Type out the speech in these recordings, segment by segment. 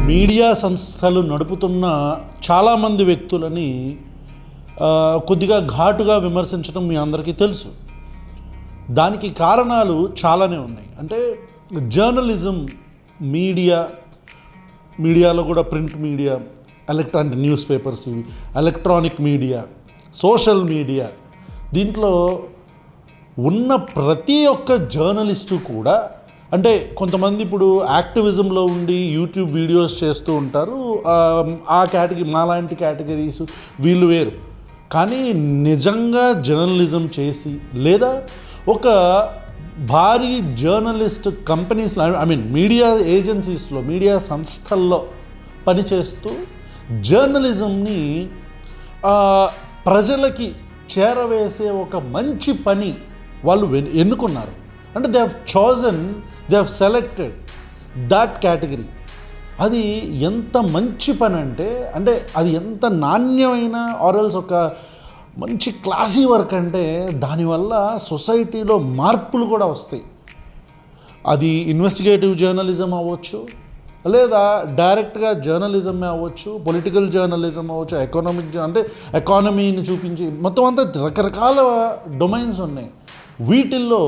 Media సంస్థలు నడుపుతున్న చాలామంది వ్యక్తులని కొద్దిగా ఘాటుగా విమర్శించడం మీ అందరికీ తెలుసు. దానికి కారణాలు చాలానే ఉన్నాయి. అంటే జర్నలిజం, మీడియాలో కూడా print media, electronic news papers, ఇవి ఎలక్ట్రానిక్ మీడియా, సోషల్ మీడియా, దీంట్లో ఉన్న ప్రతి ఒక్క జర్నలిస్టు కూడా, అంటే కొంతమంది ఇప్పుడు యాక్టివిజంలో ఉండి యూట్యూబ్ వీడియోస్ చేస్తూ ఉంటారు. ఆ కేటగిరీ, మాలాంటి కేటగిరీస్ వీళ్ళు వేరు. కానీ నిజంగా జర్నలిజం చేసి, లేదా ఒక భారీ జర్నలిస్ట్ కంపెనీస్లో, మీడియా ఏజెన్సీస్లో, మీడియా సంస్థల్లో పనిచేస్తూ జర్నలిజంని ప్రజలకి చేరవేసే ఒక మంచి పని వాళ్ళు ఎన్నుకున్నారు. అంటే they have selected that category. అది ఎంత మంచి పని అంటే అది ఎంత నాణ్యమైన ఆర్ఎల్స్ ఒక మంచి క్లాసీ వర్క్ అంటే దానివల్ల సొసైటీలో మార్పులు కూడా వస్తాయి. అది ఇన్వెస్టిగేటివ్ జర్నలిజం అవ్వచ్చు, లేదా డైరెక్ట్గా జర్నలిజమే అవ్వచ్చు, పొలిటికల్ జర్నలిజం అవ్వచ్చు, ఎకానమీని చూపించి మొత్తం అంతా రకరకాల డొమైన్స్ ఉన్నాయి. వీటిల్లో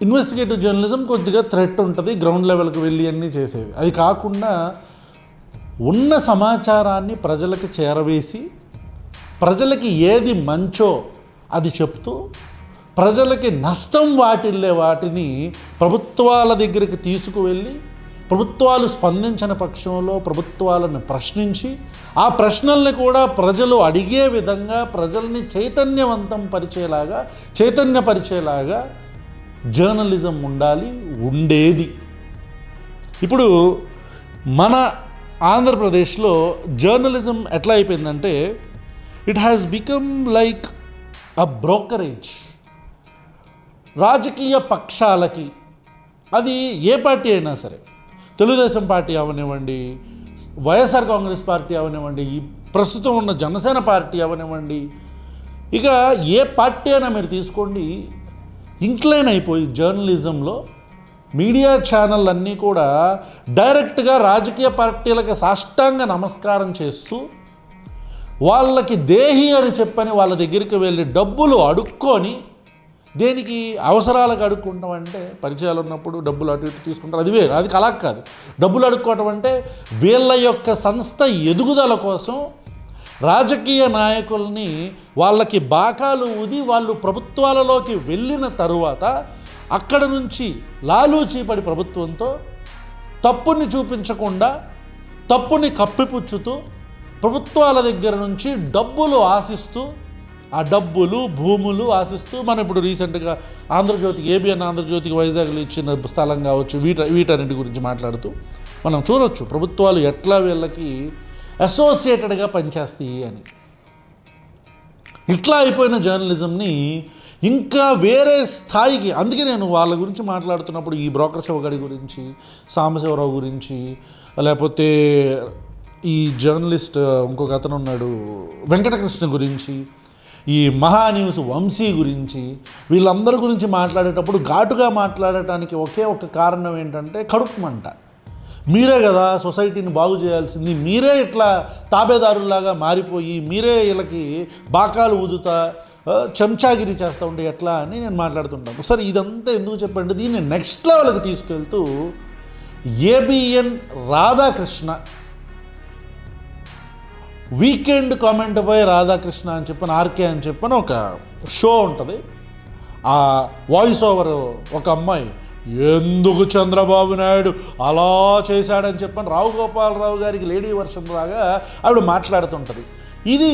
ఇన్వెస్టిగేటివ్ జర్నలిజం కొద్దిగా థ్రెట్ ఉంటుంది, గ్రౌండ్ లెవెల్కి వెళ్ళి అన్నీ చేసేది. అది కాకుండా ఉన్న సమాచారాన్ని ప్రజలకి చేరవేసి, ప్రజలకి ఏది మంచో అది చెప్తూ, ప్రజలకి నష్టం వాటిల్లే వాటిని ప్రభుత్వాల దగ్గరికి తీసుకువెళ్ళి, ప్రభుత్వాలు స్పందించిన పక్షంలో ప్రభుత్వాలను ప్రశ్నించి, ఆ ప్రశ్నల్ని కూడా ప్రజలు అడిగే విధంగా ప్రజల్ని చైతన్యపరిచేలాగా జర్నలిజం ఉండేది. ఇప్పుడు మన ఆంధ్రప్రదేశ్లో జర్నలిజం ఎట్లా అయిపోయిందంటే, it has become like a brokerage. రాజకీయ పక్షాలకి, అది ఏ పార్టీ అయినా సరే, తెలుగుదేశం పార్టీ అవనివ్వండి, వైఎస్ఆర్ కాంగ్రెస్ పార్టీ అవనివ్వండి, ప్రస్తుతం ఉన్న జనసేన పార్టీ అవనివ్వండి, ఇక ఏ పార్టీ అయినా మీరు తీసుకోండి, ఇంక్లైన్ అయిపోయి జర్నలిజంలో మీడియా ఛానల్ అన్నీ కూడా డైరెక్ట్గా రాజకీయ పార్టీలకు సాష్టాంగ నమస్కారం చేస్తూ, వాళ్ళకి దేహి అని చెప్పని వాళ్ళ దగ్గరికి వెళ్ళి డబ్బులు అడుక్కొని, దేనికి అవసరాలకు అడుక్కుంటాం అంటే, పరిచయాలు ఉన్నప్పుడు డబ్బులు అటు ఇటు తీసుకుంటారు, అది వేరు. అది అలా కాదు. డబ్బులు అడుక్కోవటం అంటే వీళ్ళ యొక్క సంస్థ ఎదుగుదల కోసం రాజకీయ నాయకుల్ని వాళ్ళకి బాకాలు ఊది, వాళ్ళు ప్రభుత్వాలలోకి వెళ్ళిన తరువాత అక్కడ నుంచి లాలూచీపడి ప్రభుత్వంతో తప్పుని చూపించకుండా, తప్పుని కప్పిపుచ్చుతూ, ప్రభుత్వాల దగ్గర నుంచి డబ్బులు ఆశిస్తూ, ఆ డబ్బులు, భూములు ఆశిస్తూ, మనం ఇప్పుడు రీసెంట్గా ఆంధ్రజ్యోతికి, ఏబిఎన్ ఆంధ్రజ్యోతికి వైజాగ్లో ఇచ్చిన స్థలం కావచ్చు, వీటన్నిటి గురించి మాట్లాడుతూ మనం చూడొచ్చు ప్రభుత్వాలు ఎట్లా వీళ్ళకి అసోసియేటెడ్గా పనిచేస్తాయి అని. ఇట్లా అయిపోయిన జర్నలిజంని ఇంకా వేరే స్థాయికి, అందుకే నేను వాళ్ళ గురించి మాట్లాడుతున్నప్పుడు ఈ బ్రోకర్ శివగాడి గురించి, సాంబశివరావు గురించి, లేకపోతే ఈ జర్నలిస్ట్ ఇంకొక అతను ఉన్నాడు వెంకటకృష్ణ గురించి, ఈ మహా న్యూస్ వంశీ గురించి, వీళ్ళందరి గురించి మాట్లాడేటప్పుడు ఘాటుగా మాట్లాడటానికి ఒకే ఒక కారణం ఏంటంటే కడుపు మంట. మీరే కదా సొసైటీని బాగు చేయాల్సింది, మీరే ఇట్లా తాబేదారులాగా మారిపోయి, మీరే వీళ్ళకి బాకాలు ఊదుతా చెంచాగిరి చేస్తూ ఉంటే ఎట్లా అని నేను మాట్లాడుతుంటాను. సరే, ఇదంతా ఎందుకు చెప్పండి, దీన్ని నెక్స్ట్ లెవెల్కి తీసుకెళ్తూ ABN Radhakrishna, weekend comment by Radhakrishna అని చెప్పని, ఆర్కే అని చెప్పని ఒక షో ఉంటుంది. ఆ వాయిస్ ఓవర్ ఒక అమ్మాయి, ఎందుకు చంద్రబాబు నాయుడు అలా చేశాడని చెప్పని రావు గోపాలరావు గారికి లేడీ వర్షన్ లాగా ఆవిడ మాట్లాడుతుంటుంది. ఇది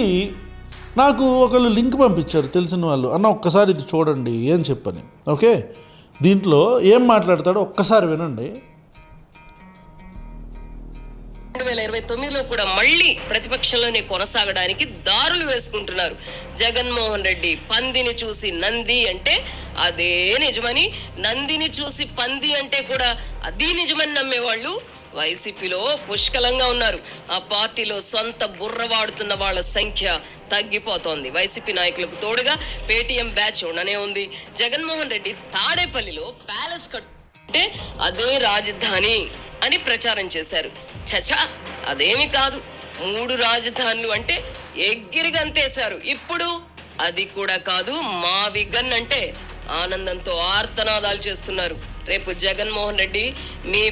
నాకు ఒకళ్ళు లింక్ పంపించారు తెలిసిన వాళ్ళు, అన్న ఒక్కసారి ఇది చూడండి ఏం చెప్పని. ఓకే, దీంట్లో ఏం మాట్లాడతాడో ఒక్కసారి వినండి. 2029లో కూడా మళ్ళీ ప్రతిపక్షంలోనే కొనసాగడానికి దారులు వేసుకుంటున్నారు. జగన్మోహన్ రెడ్డి పందిని చూసి నంది అంటే అదే నిజమని, నందిని చూసి పంది అంటే కూడా అది నిజమని నమ్మేవాళ్ళు వైసీపీలో పుష్కలంగా ఉన్నారు. ఆ పార్టీలో సొంత బుర్ర వాడుతున్న వాళ్ళ సంఖ్య తగ్గిపోతోంది. వైసీపీ నాయకులకు తోడుగా పేటీఎం బ్యాచ్ ఉండనే ఉంది. జగన్మోహన్ రెడ్డి తాడేపల్లిలో ప్యాలెస్ కట్టే అదే రాజధాని అని ప్రచారం చేశారు. చచా, అదేమి కాదు. 3 రాజధానులు అంటే ఎగిరిగంతేశారు. ఇప్పుడు అది కూడా కాదు, మావి గన్ అంటే ఆనందంతో ఆర్తనాదాలు చేస్తున్నారు. రేపు జగన్మోహన్ రెడ్డి మీ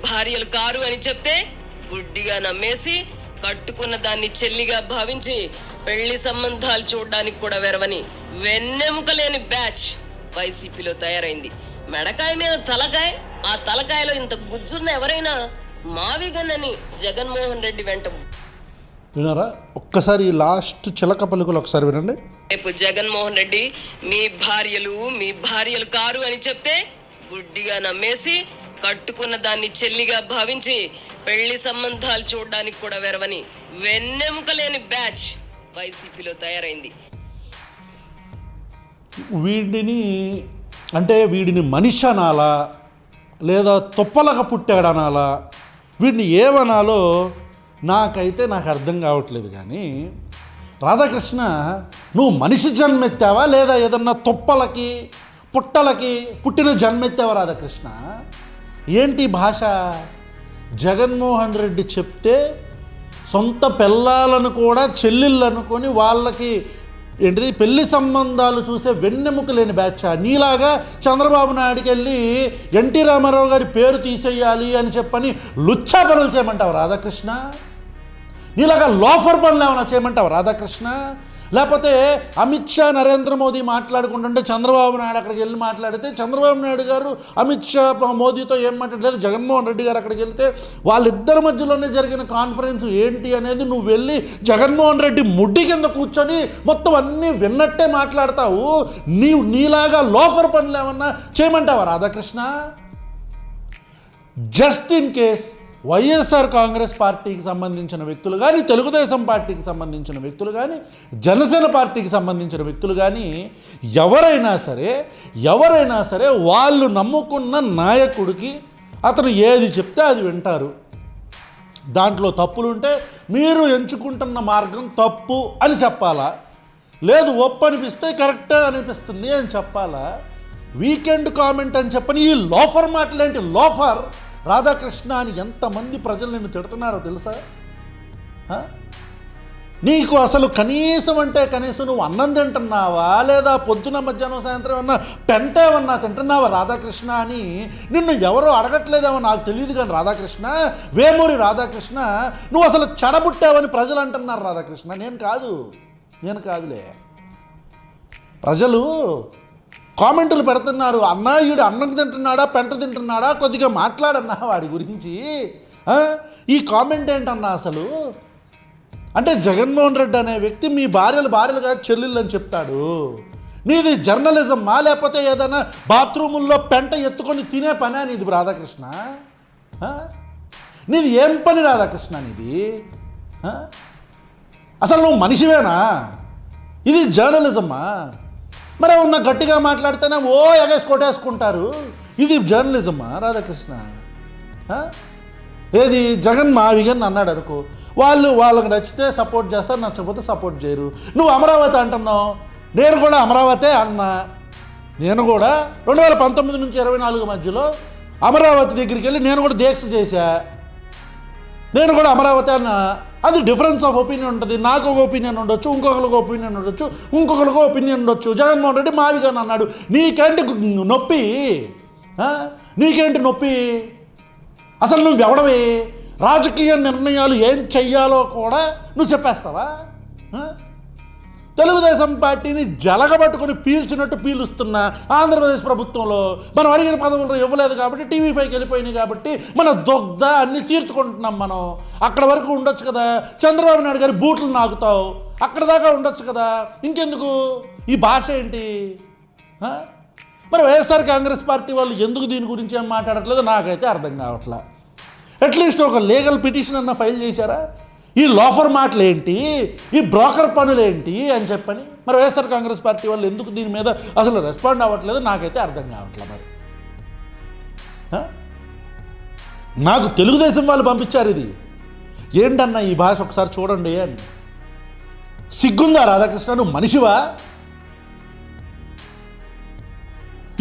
భార్యలు కారు అని చెప్తే గుడ్డిగా నమ్మేసి కట్టుకున్న దాన్ని చెల్లిగా భావించి పెళ్లి సంబంధాలు చూడడానికి కూడా వెరవని వెన్నెముక లేని బ్యాచ్ వైసీపీలో తయారైంది. మెడకాయ మీద తలకాయ, ఆ తలకాయలో ఇంత గుజ్జున్న ఎవరైనా మావిగన్నని జగన్మోహన్ రెడ్డి వెంట. విన్నారా? ఒక్కసారి ఈ లాస్ట్ చిలక పలుకులు ఒకసారి వినండి. రేపు జగన్మోహన్ రెడ్డి మీ భార్యలు కారు అని చెప్తే గుడ్డిగా నమ్మేసి కట్టుకున్న దాన్ని చెల్లిగా భావించి పెళ్లి సంబంధాలు చూడడానికి కూడా వెరవని వెన్నెముక లేని బ్యాచ్ వైసీపీలో తయారైంది. వీడిని మనిషి అనాలా లేదా తొప్పలక పుట్టాడనాలా, వీడిని ఏమనాలో నాకు అర్థం కావట్లేదు. కానీ రాధాకృష్ణ, నువ్వు మనిషి జన్మెత్తావా లేదా ఏదన్నా తొప్పలకి పుట్టలకి పుట్టిన జన్మెత్తావా రాధాకృష్ణ? ఏంటి భాష? జగన్మోహన్ రెడ్డి చెప్తే సొంత పిల్లలను కూడా చెల్లెళ్ళు అనుకొని వాళ్ళకి పెళ్లి సంబంధాలు చూసే వెన్నెముక లేని బ్యాచ్. నీలాగా చంద్రబాబు నాయుడికి వెళ్ళి ఎన్టీ రామారావు గారి పేరు తీసేయాలి అని చెప్పని లుచ్చా పనులు చేయమంటావు రాధాకృష్ణ? నీలాగా లోఫర్ పనులు ఏమైనా చేయమంటావు రాధాకృష్ణ? లేకపోతే అమిత్ షా నరేంద్ర మోదీ మాట్లాడుకుంటుంటే చంద్రబాబు నాయుడు అక్కడికి వెళ్ళి మాట్లాడితే చంద్రబాబు నాయుడు గారు అమిత్ షా మోదీతో ఏం మాట్లాడలేదు, జగన్మోహన్ రెడ్డి గారు అక్కడికి వెళ్తే వాళ్ళిద్దరి మధ్యలోనే జరిగిన కాన్ఫరెన్స్ ఏంటి అనేది నువ్వు వెళ్ళి జగన్మోహన్ రెడ్డి ముడ్డి కింద కూర్చొని మొత్తం అన్నీ విన్నట్టే మాట్లాడతావు. నీలాగా లోఫర్ పనులు ఏమన్నా చేయమంటావా Radhakrishna? Just in case YSR Congress పార్టీకి సంబంధించిన వ్యక్తులు కానీ, తెలుగుదేశం పార్టీకి సంబంధించిన వ్యక్తులు కానీ, జనసేన పార్టీకి సంబంధించిన వ్యక్తులు కానీ ఎవరైనా సరే వాళ్ళు నమ్ముకున్న నాయకుడికి అతను ఏది చెప్తే అది వింటారు. దాంట్లో తప్పులుంటే మీరు ఎంచుకుంటున్న మార్గం తప్పు అని చెప్పాలా, లేదు ఒప్పు అనిపిస్తే కరెక్ట్ అనిపిస్తుంది అని చెప్పాలా? వీకెండ్ కామెంట్ అని చెప్పని ఈ లోఫర్ మాటలేంటి? లోఫర్ రాధాకృష్ణ అని ఎంతమంది ప్రజలు నిన్ను తిడుతున్నారో తెలుసా? నీకు అసలు కనీసం నువ్వు అన్నం తింటున్నావా లేదా పొద్దున మధ్యాహ్నం సాయంత్రం ఏమన్నా పెంట ఏమన్నా తింటున్నావా రాధాకృష్ణ అని నిన్ను ఎవరో అడగట్లేదేమో నాకు తెలియదు. కానీ రాధాకృష్ణ, వేమూరి రాధాకృష్ణ, నువ్వు అసలు చెడబుట్టావని ప్రజలు అంటున్నారు రాధాకృష్ణ. నేను కాదులే, ప్రజలు కామెంటులు పెడుతున్నారు. అన్నాయుడు అన్నం తింటున్నాడా పెంట తింటున్నాడా, కొద్దిగా మాట్లాడన్నా వాడి గురించి. ఈ కామెంట్ ఏంటన్నా అసలు? అంటే జగన్మోహన్ రెడ్డి అనే వ్యక్తి మీ భార్యలుగా చెల్లెళ్ళు అని చెప్తాడు. నీది జర్నలిజమా లేకపోతే ఏదైనా బాత్రూముల్లో పెంట ఎత్తుకొని తినే పనా నీది రాధాకృష్ణ? నీది ఏం పని రాధాకృష్ణ నీది? అసలు నువ్వు మనిషివేనా? ఇది జర్నలిజమా? మరి ఉన్న గట్టిగా మాట్లాడితేనే ఎగేసి కొట్టేసుకుంటారు. ఇది జర్నలిజమా రాధాకృష్ణ? ఏది జగన్ మావిగన్ అన్నాడు అనుకో, వాళ్ళకి నచ్చితే సపోర్ట్ చేస్తారు, నచ్చకపోతే సపోర్ట్ చేయరు. నువ్వు అమరావతి అంటున్నావు, నేను కూడా అమరావతే అన్నా. నేను కూడా 2019 నుంచి 24 మధ్యలో అమరావతి దగ్గరికి వెళ్ళి నేను కూడా దీక్ష చేశా. నేను కూడా అమరావతి అన్న. అది డిఫరెన్స్ ఆఫ్ ఒపీనియన్ ఉంటుంది. నాకు ఒక ఒపీనియన్ ఉండొచ్చు, ఇంకొకరికి ఒపీనియన్ ఉండొచ్చు. జగన్మోహన్ రెడ్డి మావిగాని అన్నాడు. నీకేంటి నొప్పి? అసలు నువ్వు ఎవడవి? రాజకీయ నిర్ణయాలు ఏం చెయ్యాలో కూడా నువ్వు చెప్పేస్తావా? తెలుగుదేశం పార్టీని జలగబట్టుకొని పీల్చినట్టు పీలుస్తున్న ఆంధ్రప్రదేశ్ ప్రభుత్వంలో మనం అడిగిన పదవులు ఇవ్వలేదు కాబట్టి, టీవీ5కి వెళ్ళిపోయినాయి కాబట్టి మన దొగ్ధ అన్నీ తీర్చుకుంటున్నాం. మనం అక్కడ వరకు ఉండొచ్చు కదా. చంద్రబాబు నాయుడు గారి బూట్లు నాకుతావు, అక్కడ దాకా ఉండొచ్చు కదా. ఇంకెందుకు ఈ భాష ఏంటి? మరి వైఎస్ఆర్ కాంగ్రెస్ పార్టీ వాళ్ళు ఎందుకు దీని గురించి ఏం మాట్లాడట్లేదు నాకైతే అర్థం కావట్లా. అట్లీస్ట్ ఒక లీగల్ పిటిషన్ అన్న ఫైల్ చేశారా? ఈ లోఫర్ మాటలు ఏంటి, ఈ బ్రోకర్ పనులు ఏంటి అని చెప్పని మరి వైఎస్ఆర్ కాంగ్రెస్ పార్టీ వాళ్ళు ఎందుకు దీని మీద అసలు రెస్పాండ్ అవ్వట్లేదు నాకైతే అర్థం కావట్లేదు. మరి నాకు తెలుగుదేశం వాళ్ళు పంపించారు. ఇది ఏంటన్నా ఈ భాష ఒకసారి చూడండి అని. సిగ్గుందా రాధాకృష్ణ? నువ్వు మనిషివా?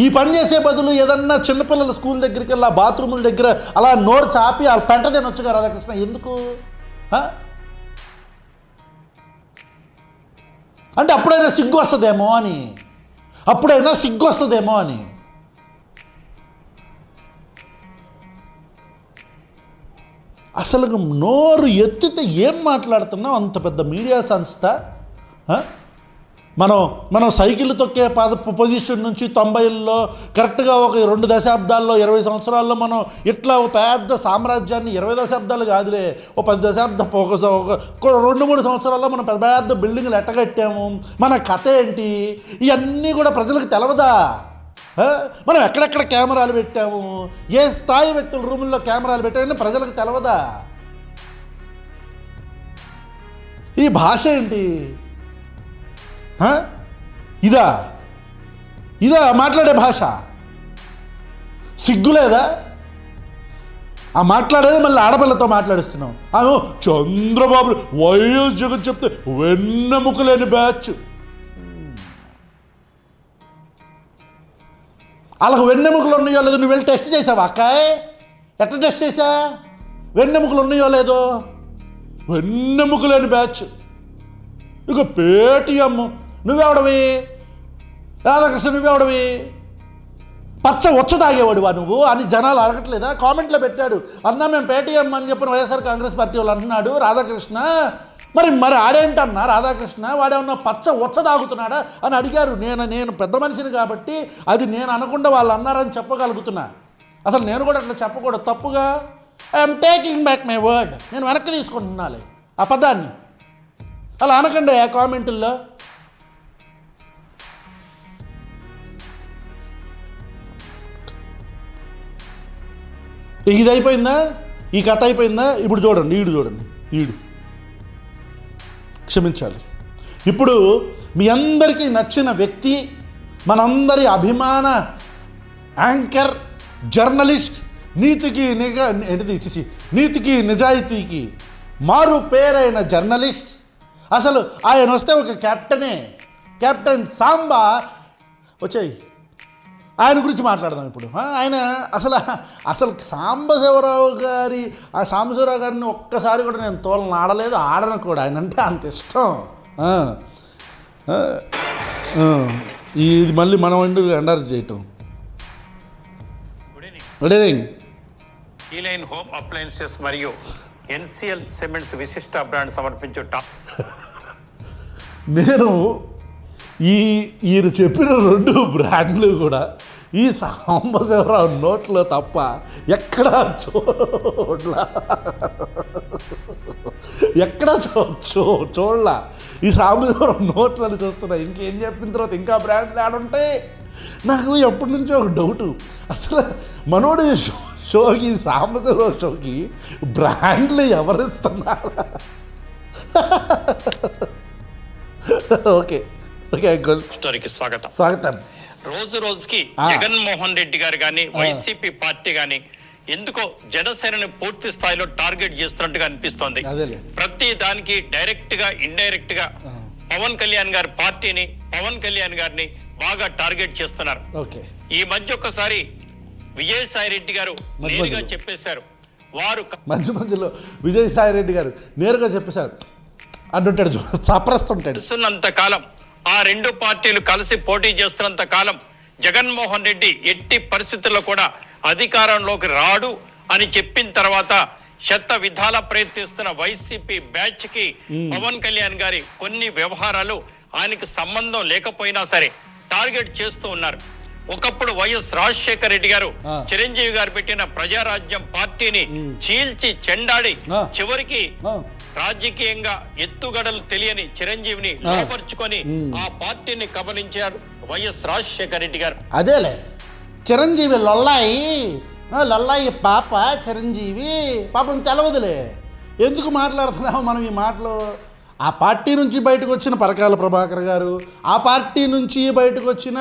ఈ పని చేసే బదులు ఏదన్నా చిన్నపిల్లల స్కూల్ దగ్గరికి వెళ్ళి ఆ బాత్రూముల దగ్గర అలా నోరు చాపి ఆ పెంట తినొచ్చుగా రాధాకృష్ణ, ఎందుకు? అంటే అప్పుడైనా సిగ్గు వస్తుందేమో అని. అసలు నోరు ఎత్తితే ఏం మాట్లాడుతున్నావు? అంత పెద్ద మీడియా సంస్థ. మనం సైకిల్ తొక్కే పొజిషన్ నుంచి 90ల్లో కరెక్ట్గా ఒక 2 దశాబ్దాల్లో 20 సంవత్సరాల్లో మనం ఇట్లా ఒక పెద్ద సామ్రాజ్యాన్ని 20 దశాబ్దాలు కాదులే, ఒక 10 దశాబ్దం ఒక 2-3 సంవత్సరాల్లో మనం పెద్ద పెద్ద బిల్డింగ్లు ఎట్టగట్టాము. మన కథ ఏంటి ఇవన్నీ కూడా ప్రజలకు తెలవదా? మనం ఎక్కడెక్కడ కెమెరాలు పెట్టాము, ఏ స్థాయి వ్యక్తుల రూముల్లో కెమెరాలు పెట్టామని ప్రజలకు తెలవదా? ఈ భాష ఏంటి? ఇదా మాట్లాడే భాష? సిగ్గులేదా? ఆ మాట్లాడేది మళ్ళీ ఆడపిల్లతో మాట్లాడిస్తున్నాం. చంద్రబాబు వైఎస్ జగన్ చెప్తే వెన్నెముకలేని బ్యాచ్. వాళ్ళకు వెన్నెముకలు ఉన్నాయో లేదో నువ్వు వెళ్ళి టెస్ట్ చేసావా అక్కాయ్? ఎట్లా టెస్ట్ చేసా? వెన్నెముకలు ఉన్నాయో లేదో? వెన్నెముకలేని బ్యాచ్. ఇక పేటీఎం నువ్వెవడవి? రాధాకృష్ణ నువ్వెవడవి? పచ్చ వచ్చ తాగేవాడువా నువ్వు అని జనాలు అడగట్లేదా? కామెంట్లో పెట్టాడు, అన్నా మేము పేటీఎం అని చెప్పిన వైఎస్ఆర్ కాంగ్రెస్ పార్టీ వాళ్ళు అంటున్నాడు రాధాకృష్ణ. మరి ఆడేంటన్నా రాధాకృష్ణ, వాడేమన్నా పచ్చ వచ్చ తాగుతున్నాడా అని అడిగారు. నేను పెద్ద మనిషిని కాబట్టి అది నేను అనకుండా వాళ్ళు అన్నారని చెప్పగలుగుతున్నా. అసలు నేను కూడా అట్లా చెప్పకూడదు, తప్పుగా. I'm taking back my word. నేను వెనక్కి తీసుకుంటున్నాలే ఆ పదాన్ని. అలా అనకండి ఆ కామెంటుల్లో. ఇది అయిపోయిందా? ఈ కథ అయిపోయిందా? ఇప్పుడు చూడండి, ఈడు క్షమించాలి. ఇప్పుడు మీ అందరికీ నచ్చిన వ్యక్తి, మనందరి అభిమాన యాంకర్, జర్నలిస్ట్, నీతికి నిజాయితీకి మారు పేరైన జర్నలిస్ట్. అసలు ఆయన వస్తే ఒక కెప్టెన్ సాంబా వచ్చాయి. ఆయన గురించి మాట్లాడదాం ఇప్పుడు. ఆయన అసలు సాంబశివరావు గారిని ఒక్కసారి కూడా నేను తోలను ఆడలేదు, ఆడను కూడా. ఆయన అంటే అంత ఇష్టం. ఇది మళ్ళీ మనం ఎందుకు ఎండార్జ్ చేయటం. Good evening. ఈలైన్ హోమ్ అప్లయన్సెస్ మరియు ఎన్సిఎల్ సిమెంట్స్ విశిష్ట బ్రాండ్ సమర్పించు నేను ఈయన చెప్పిన 2 బ్రాండ్లు కూడా ఈ సాంబశివరావు నోట్లో తప్ప ఎక్కడా చూడలా. ఈ సాంబశివరావు నోట్లని చూస్తున్నా. ఇంకేం చెప్పిన తర్వాత ఇంకా బ్రాండ్లు ఆడుంటాయి. నాకు ఎప్పటి నుంచో ఒక డౌటు, అసలు మనోడి షోకి, సాంబశివరావు షోకి బ్రాండ్లు ఎవరిస్తున్నారా? ఓకే, స్టోరీకి స్వాగతం. రోజుకి జగన్మోహన్ రెడ్డి గారు కానీ వైసీపీ పార్టీ కానీ ఎందుకో జనసేనని పూర్తి స్థాయిలో టార్గెట్ చేస్తున్నట్టుగా అనిపిస్తోంది. ప్రతి దానికి డైరెక్ట్ గా ఇండైరెక్ట్ గా పవన్ కళ్యాణ్ గారి పార్టీని, పవన్ కళ్యాణ్ గారిని బాగా టార్గెట్ చేస్తున్నారు. ఈ మధ్య ఒక్కసారి విజయసాయి రెడ్డి గారు నేరుగా చెప్పేశారు, వారు మధ్యలో విజయసాయి రెడ్డి గారు నేరుగా చెప్పేశారు అంటుంటాడు, చప్పరిస్తుంటాడు. కాలం ఆ 2 పార్టీలు కలిసి పోటీ చేస్తున్నంత కాలం జగన్మోహన్ రెడ్డి ఎట్టి పరిస్థితుల్లో కూడా అధికారంలోకి రాడు అని చెప్పిన తర్వాత శత విధాల ప్రయత్నిస్తున్న వైసీపీ బ్యాచ్ కి పవన్ కళ్యాణ్ గారి కొన్ని వ్యవహారాలు ఆయనకి సంబంధం లేకపోయినా సరే టార్గెట్ చేస్తూ ఉన్నారు. ఒకప్పుడు వైఎస్ రాజశేఖర రెడ్డి గారు చిరంజీవి గారు పెట్టిన ప్రజారాజ్యం పార్టీని చీల్చి చెండాడి చివరికి రాజకీయంగా ఎత్తుగడలు తెలియని చిరంజీవిని లోపరుచుకొని ఆ పార్టీని కబలించారు వైఎస్ రాజశేఖర రెడ్డి గారు. అదేలే చిరంజీవి లొల్లాయి పాప చిరంజీవి పాపం తెలవదులే. ఎందుకు మాట్లాడుతున్నాము మనం ఈ మాటలు? ఆ పార్టీ నుంచి బయటకు వచ్చిన పరకాల ప్రభాకర్ గారు, ఆ పార్టీ నుంచి బయటకు వచ్చిన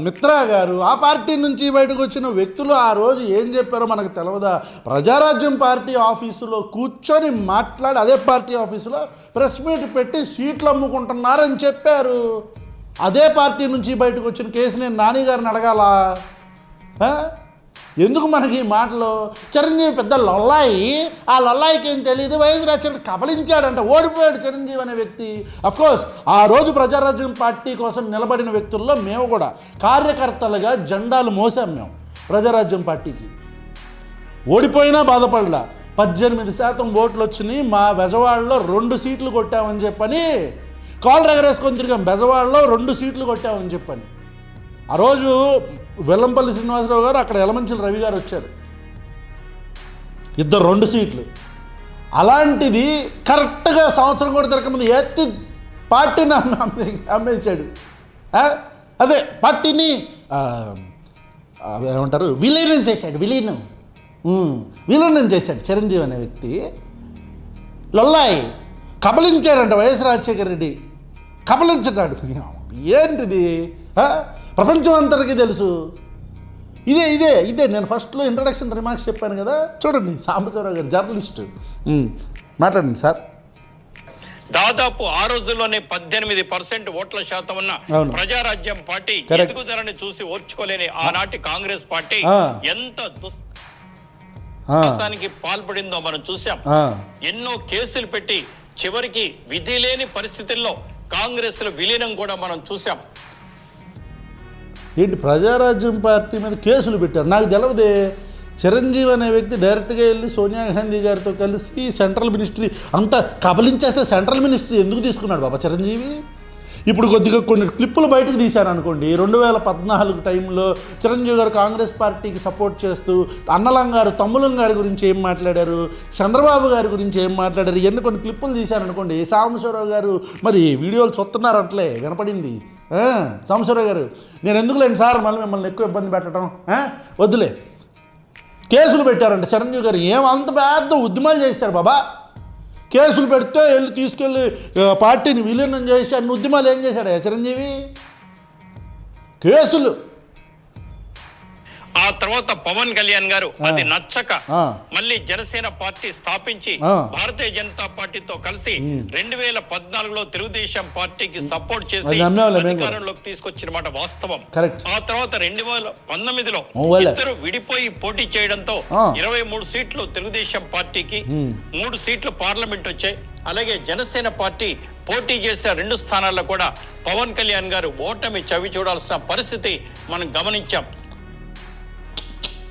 మిత్రా గారు, ఆ పార్టీ నుంచి బయటకు వచ్చిన వ్యక్తులు ఆ రోజు ఏం చెప్పారో మనకు తెలవదా? ప్రజారాజ్యం పార్టీ ఆఫీసులో కూర్చొని మాట్లాడి, అదే పార్టీ ఆఫీసులో ప్రెస్ మీట్ పెట్టి సీట్లు అమ్ముకుంటున్నారని చెప్పారు. అదే పార్టీ నుంచి బయటకు వచ్చిన కేసినేని నాని గారిని అడగాల. ఎందుకు మనకి ఈ మాటలు? చిరంజీవి పెద్ద లొల్లాయి, ఆ లొల్లాయికి ఏం తెలియదు, వైఎస్ రాజశేఖర్ కబలించాడంట, ఓడిపోయాడు చిరంజీవి అనే వ్యక్తి. అఫ్కోర్స్ ఆ రోజు ప్రజారాజ్యం పార్టీ కోసం నిలబడిన వ్యక్తుల్లో మేము కూడా కార్యకర్తలుగా జెండాలు మోసాం. మేము ప్రజారాజ్యం పార్టీకి ఓడిపోయినా బాధపడలా. 18% ఓట్లు వచ్చినాయి. మా బెజవాడలో 2 సీట్లు కొట్టామని చెప్పని కాలర్ ఎగరేసుకొని తిరిగాం. బెజవాడలో 2 సీట్లు కొట్టామని చెప్పని. ఆ రోజు వెల్లంపల్లి శ్రీనివాసరావు గారు, అక్కడ యలమంచిల రవి గారు వచ్చారు, ఇద్దరు 2 సీట్లు. అలాంటిది కరెక్ట్గా సంవత్సరం కూడా తిరగకముందు ఎత్తి పార్టీని అమ్మేశాడు. అదే పార్టీని ఏమంటారు, విలీనం చేశాడు. విలీనం చేశాడు చిరంజీవి అనే వ్యక్తి. లొల్లాయి కబలించాడంట వైఎస్ రాజశేఖర రెడ్డి, కబలించడాడు. ఏంటిది? ప్రపంచం అంతటికీ తెలుసు. ఇదే నేను ఫస్ట్లో ఇంట్రడక్షన్ రిమార్క్స్ చెప్పాను కదా, చూడండి. సాంబశివరావు గారు జర్నలిస్టు, మాట్లాడండి సార్. దాదాపు ఆ రోజుల్లోనే 18% ఓట్ల శాతం ఉన్న ప్రజారాజ్యం పార్టీ ఎదుగుదలని చూసి ఓర్చుకోలేని ఆనాటి కాంగ్రెస్ పార్టీ ఎంత దుస్సానికి పాల్పడిందో మనం చూసాం. ఎన్నో కేసులు పెట్టి చివరికి విధి లేని పరిస్థితుల్లో కాంగ్రెస్ లో విలీనం కూడా మనం చూసాం. ఏంటి ప్రజారాజ్యం పార్టీ మీద కేసులు పెట్టారు? నాకు తెలవదే. చిరంజీవి అనే వ్యక్తి డైరెక్ట్గా వెళ్ళి సోనియా గాంధీ గారితో కలిసి సెంట్రల్ మినిస్ట్రీ అంతా కబలించేస్తే సెంట్రల్ మినిస్ట్రీ ఎందుకు తీసుకున్నాడు బాబా చిరంజీవి? ఇప్పుడు కొద్దిగా కొన్ని క్లిప్పులు బయటకు తీశాను అనుకోండి. 2014 టైంలో చిరంజీవి గారు కాంగ్రెస్ పార్టీకి సపోర్ట్ చేస్తూ అన్నలం గారు, తమ్ములం గారి గురించి ఏం మాట్లాడారు, చంద్రబాబు గారి గురించి ఏం మాట్లాడారు, ఇవన్నీ కొన్ని క్లిప్పులు తీశాను అనుకోండి. సాంబశివరావు గారు మరి వీడియోలు చూస్తున్నారు, అట్లే వినపడింది. సాంబశివరావు గారు, నేను ఎందుకులేండి సార్ మళ్ళీ మిమ్మల్ని ఎక్కువ ఇబ్బంది పెట్టడం, వద్దులే. కేసులు పెట్టారంట చిరంజీవి గారు. ఏమంత పెద్ద ఉద్యమాలు చేశారు బాబా. కేసులు పెడితే వెళ్ళి తీసుకెళ్ళి పార్టీని విలీనం చేసి అన్ని ఉద్యమాలు ఏం చేశాడు చిరంజీవి? కేసులు. ఆ తర్వాత పవన్ కళ్యాణ్ గారు అది నచ్చక మళ్ళీ జనసేన పార్టీ స్థాపించి భారతీయ జనతా పార్టీతో కలిసి 2014లో తెలుగుదేశం పార్టీకి సపోర్ట్ చేసి అధికారంలోకి తీసుకొచ్చిన మాట వాస్తవం. ఆ తర్వాత 2019లో ఇద్దరు విడిపోయి పోటీ చేయడంతో 23 సీట్లు తెలుగుదేశం పార్టీకి, 3 సీట్లు పార్లమెంట్ వచ్చాయి. అలాగే జనసేన పార్టీ పోటీ చేసిన 2 స్థానాల్లో కూడా పవన్ కళ్యాణ్ గారు ఓటమి చవి చూడాల్సిన పరిస్థితి మనం గమనించాం.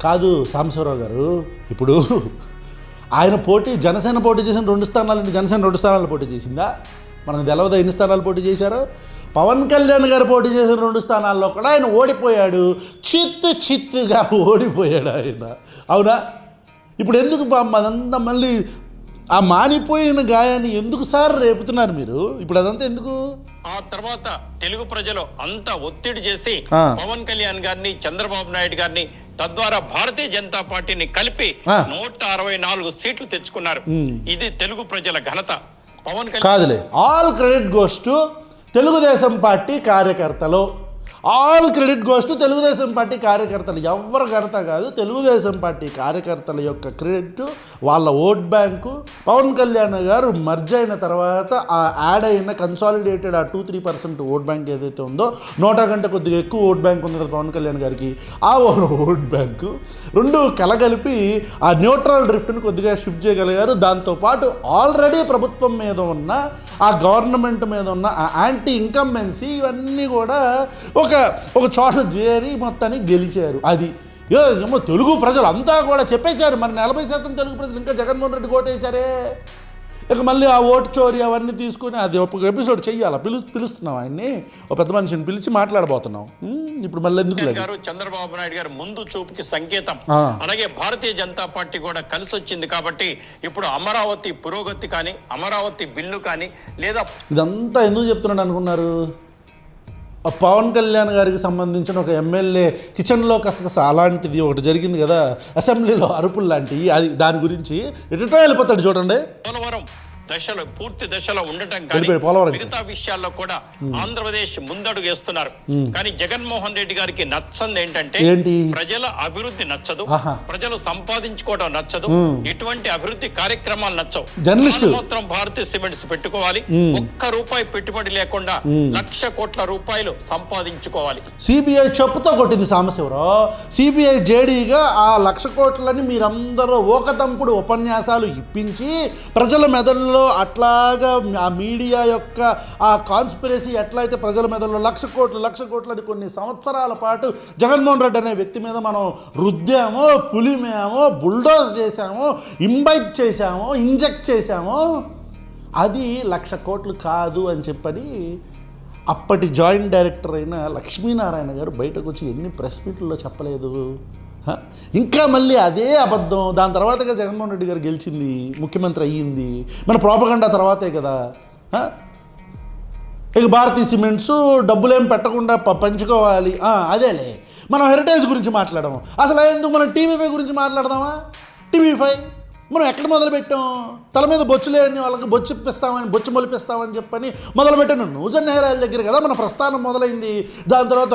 కాదు సాంబశివరావు గారు, ఇప్పుడు ఆయన జనసేన పోటీ చేసిన 2 స్థానాలు, జనసేన 2 స్థానాలు పోటీ చేసిందా? మనకు తెలవదా ఎన్ని స్థానాలు పోటీ చేశారో? పవన్ కళ్యాణ్ గారు పోటీ చేసిన 2 స్థానాల్లో కూడా ఆయన ఓడిపోయాడు. చిత్తుగా ఓడిపోయాడు ఆయన. అవునా? ఇప్పుడు ఎందుకు అదంతా మళ్ళీ ఆ మానిపోయిన గాయాన్ని ఎందుకు సార్ రేపుతున్నారు మీరు? ఇప్పుడు అదంతా ఎందుకు? ఆ తర్వాత తెలుగు ప్రజలు అంతా ఒత్తిడి చేసి పవన్ కళ్యాణ్ గారిని, చంద్రబాబు నాయుడు గారిని, తద్వారా భారతీయ జనతా పార్టీని కలిపి 164 సీట్లు తెచ్చుకున్నారు. ఇది తెలుగు ప్రజల ఘనత. పవన్ కళ్యాణ్ కాదులే, all credit goes to Telugu Desam party కార్యకర్తలు. All credit goes to Telugu Desam party కార్యకర్తలు. ఎవరి ఘనత కాదు, తెలుగుదేశం పార్టీ కార్యకర్తల యొక్క క్రెడిట్, వాళ్ళ ఓట్ బ్యాంకు. పవన్ కళ్యాణ్ గారు మర్జ్ అయిన తర్వాత ఆ యాడ్ అయిన కన్సాలిడేటెడ్ ఆ 2-3% ఓట్ బ్యాంక్ ఏదైతే ఉందో, 100 కంటే కొద్దిగా ఎక్కువ ఓట్ బ్యాంక్ ఉంది కదా పవన్ కళ్యాణ్ గారికి, ఆ ఓట్ బ్యాంకు 2 కలగలిపి ఆ న్యూట్రల్ డ్రిఫ్ట్ని కొద్దిగా షిఫ్ట్ చేయగలిగారు. దాంతోపాటు ఆల్రెడీ ప్రభుత్వం మీద ఉన్న, ఆ గవర్నమెంట్ మీద ఉన్న ఆ యాంటీ ఇన్కంబెన్సీ, ఇవన్నీ కూడా ఒక చోట చేరి మొత్తాన్ని గెలిచారు. అది ఏమో తెలుగు ప్రజలు అంతా కూడా చెప్పేశారు. మరి 40% తెలుగు ప్రజలు ఇంకా జగన్మోహన్ రెడ్డి ఓటేశారే. ఇక మళ్ళీ ఆ ఓటు చోరీ అవన్నీ తీసుకుని అది ఒక ఎపిసోడ్ చెయ్యాలి. పిలుస్తున్నాం ఆయన్ని, ఒక పెద్ద మనిషిని పిలిచి మాట్లాడబోతున్నాం. ఇప్పుడు మళ్ళీ ఎందుకు గారు, చంద్రబాబు నాయుడు గారు ముందు చూపుకి సంకేతం. అలాగే భారతీయ జనతా పార్టీ కూడా కలిసి వచ్చింది కాబట్టి ఇప్పుడు అమరావతి పురోగతి కానీ, అమరావతి బిల్లు కానీ, లేదా ఇదంతా ఎందుకు చెప్తున్నాడు అనుకున్నారు? పవన్ కళ్యాణ్ గారికి సంబంధించిన ఒక ఎమ్మెల్యే కిచెన్లో కసకస అలాంటిది ఒకటి జరిగింది కదా, అసెంబ్లీలో అరుపులు లాంటివి, అది దాని గురించి ఎటుటో వెళ్ళిపోతాడు చూడండి. పోలవరం పూర్తి దశలో ఉండటం కానీ వెళ్ళిపోయాడు పోలవరం. మిగతా విషయాల్లో కూడా ఆంధ్రప్రదేశ్ ముందడుగు వేస్తున్నారు. కానీ జగన్మోహన్ రెడ్డి గారికి నచ్చంది ఏంటంటే ప్రజల అభివృద్ధి నచ్చదు, ప్రజలు సంపాదించుకోవడం నచ్చదు, ఎటువంటి అభివృద్ధి కార్యక్రమాలు నచ్చవు. మాత్రం భారతీయ సిమెంట్స్ పెట్టుకోవాలి, ఒక్క రూపాయి పెట్టుబడి లేకుండా 1,00,000 కోట్ల రూపాయలు సంపాదించుకోవాలి. సిబిఐ చెప్పుతో కొట్టింది సాంబశివరావు. సిబిఐ జేడీగా ఆ 1,00,000 కోట్లని మీరందరూ ఓకదంపుడు ఉపన్యాసాలు ఇప్పించి ప్రజల మెదడులో అట్లాగా ఆ మీడియా యొక్క ఆ కాన్స్పిరసీ ఎట్లయితే ప్రజల మెదడులో 1,00,000 కోట్లు అని కొన్ని సంవత్సరాల పాటు జగన్మోహన్ రెడ్డి అనే వ్యక్తి మీద మనం రుద్దామో, పులిమేమో, బుల్డోజ్ చేశామో, ఇంబైబ్ చేశామో, ఇంజెక్ట్ చేశామో, అది 1,00,000 కోట్లు కాదు అని చెప్పని అప్పటి జాయింట్ డైరెక్టర్ అయిన లక్ష్మీనారాయణ గారు బయటకు వచ్చి ఎన్ని ప్రెస్ మీట్లలో చెప్పలేదు. ఇంకా మళ్ళీ అదే అబద్ధం. దాని తర్వాతగా జగన్మోహన్ రెడ్డి గారు గెలిచింది, ముఖ్యమంత్రి అయ్యింది, మన ప్రోపగండా తర్వాతే కదా. ఇక భారతీయ సిమెంట్స్ డబ్బులేం పెట్టకుండా పంచుకోవాలి, అదేలే. మనం హెరిటేజ్ గురించి మాట్లాడము, అసలు ఎందుకు మనం టీవీ5 గురించి మాట్లాడదామా? టీవీ5 మనం ఎక్కడ మొదలుపెట్టాం? తల మీద బొచ్చులేని వాళ్ళకి బొచ్చు మొలిపిస్తామని చెప్పని మొదలుపెట్టాను. న్యూజన్ నెహ్రాల దగ్గర కదా మన ప్రస్థానం మొదలైంది. దాని తర్వాత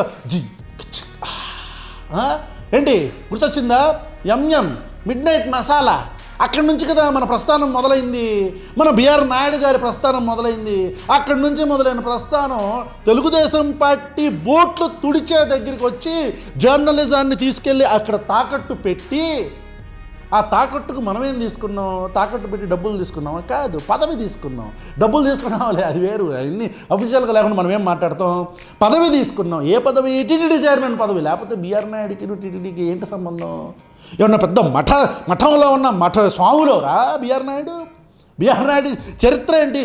ఏంటి గుర్తొచ్చిందా? ఎంఎం మిడ్నైట్ మసాలా, అక్కడి నుంచి కదా మన ప్రస్థానం మొదలైంది. మన బిఆర్ నాయుడు గారి ప్రస్థానం మొదలైంది. అక్కడి నుంచి మొదలైన ప్రస్థానం తెలుగుదేశం పార్టీ బోట్లు తుడిచే దగ్గరికి వచ్చి జర్నలిజాన్ని తీసుకెళ్ళి అక్కడ తాకట్టు పెట్టి, ఆ తాకట్టుకు మనమేం తీసుకున్నాం? తాకట్టు పెట్టి డబ్బులు తీసుకున్నామా? కాదు, పదవి తీసుకున్నాం. డబ్బులు తీసుకున్నాం, అది వేరు. అన్నీ అఫీషియల్గా లేకుండా మనం ఏం మాట్లాడతాం? పదవి తీసుకున్నాం. ఏ పదవి? టీటీడీ చైర్మన్ పదవి. లేకపోతే బిఆర్ నాయుడికి టీటీడీకి ఏంటి సంబంధం? ఏమన్నా పెద్ద మఠంలో ఉన్న స్వాములోరా బిఆర్ నాయుడు? బిఆర్ నాయుడు చరిత్ర ఏంటి?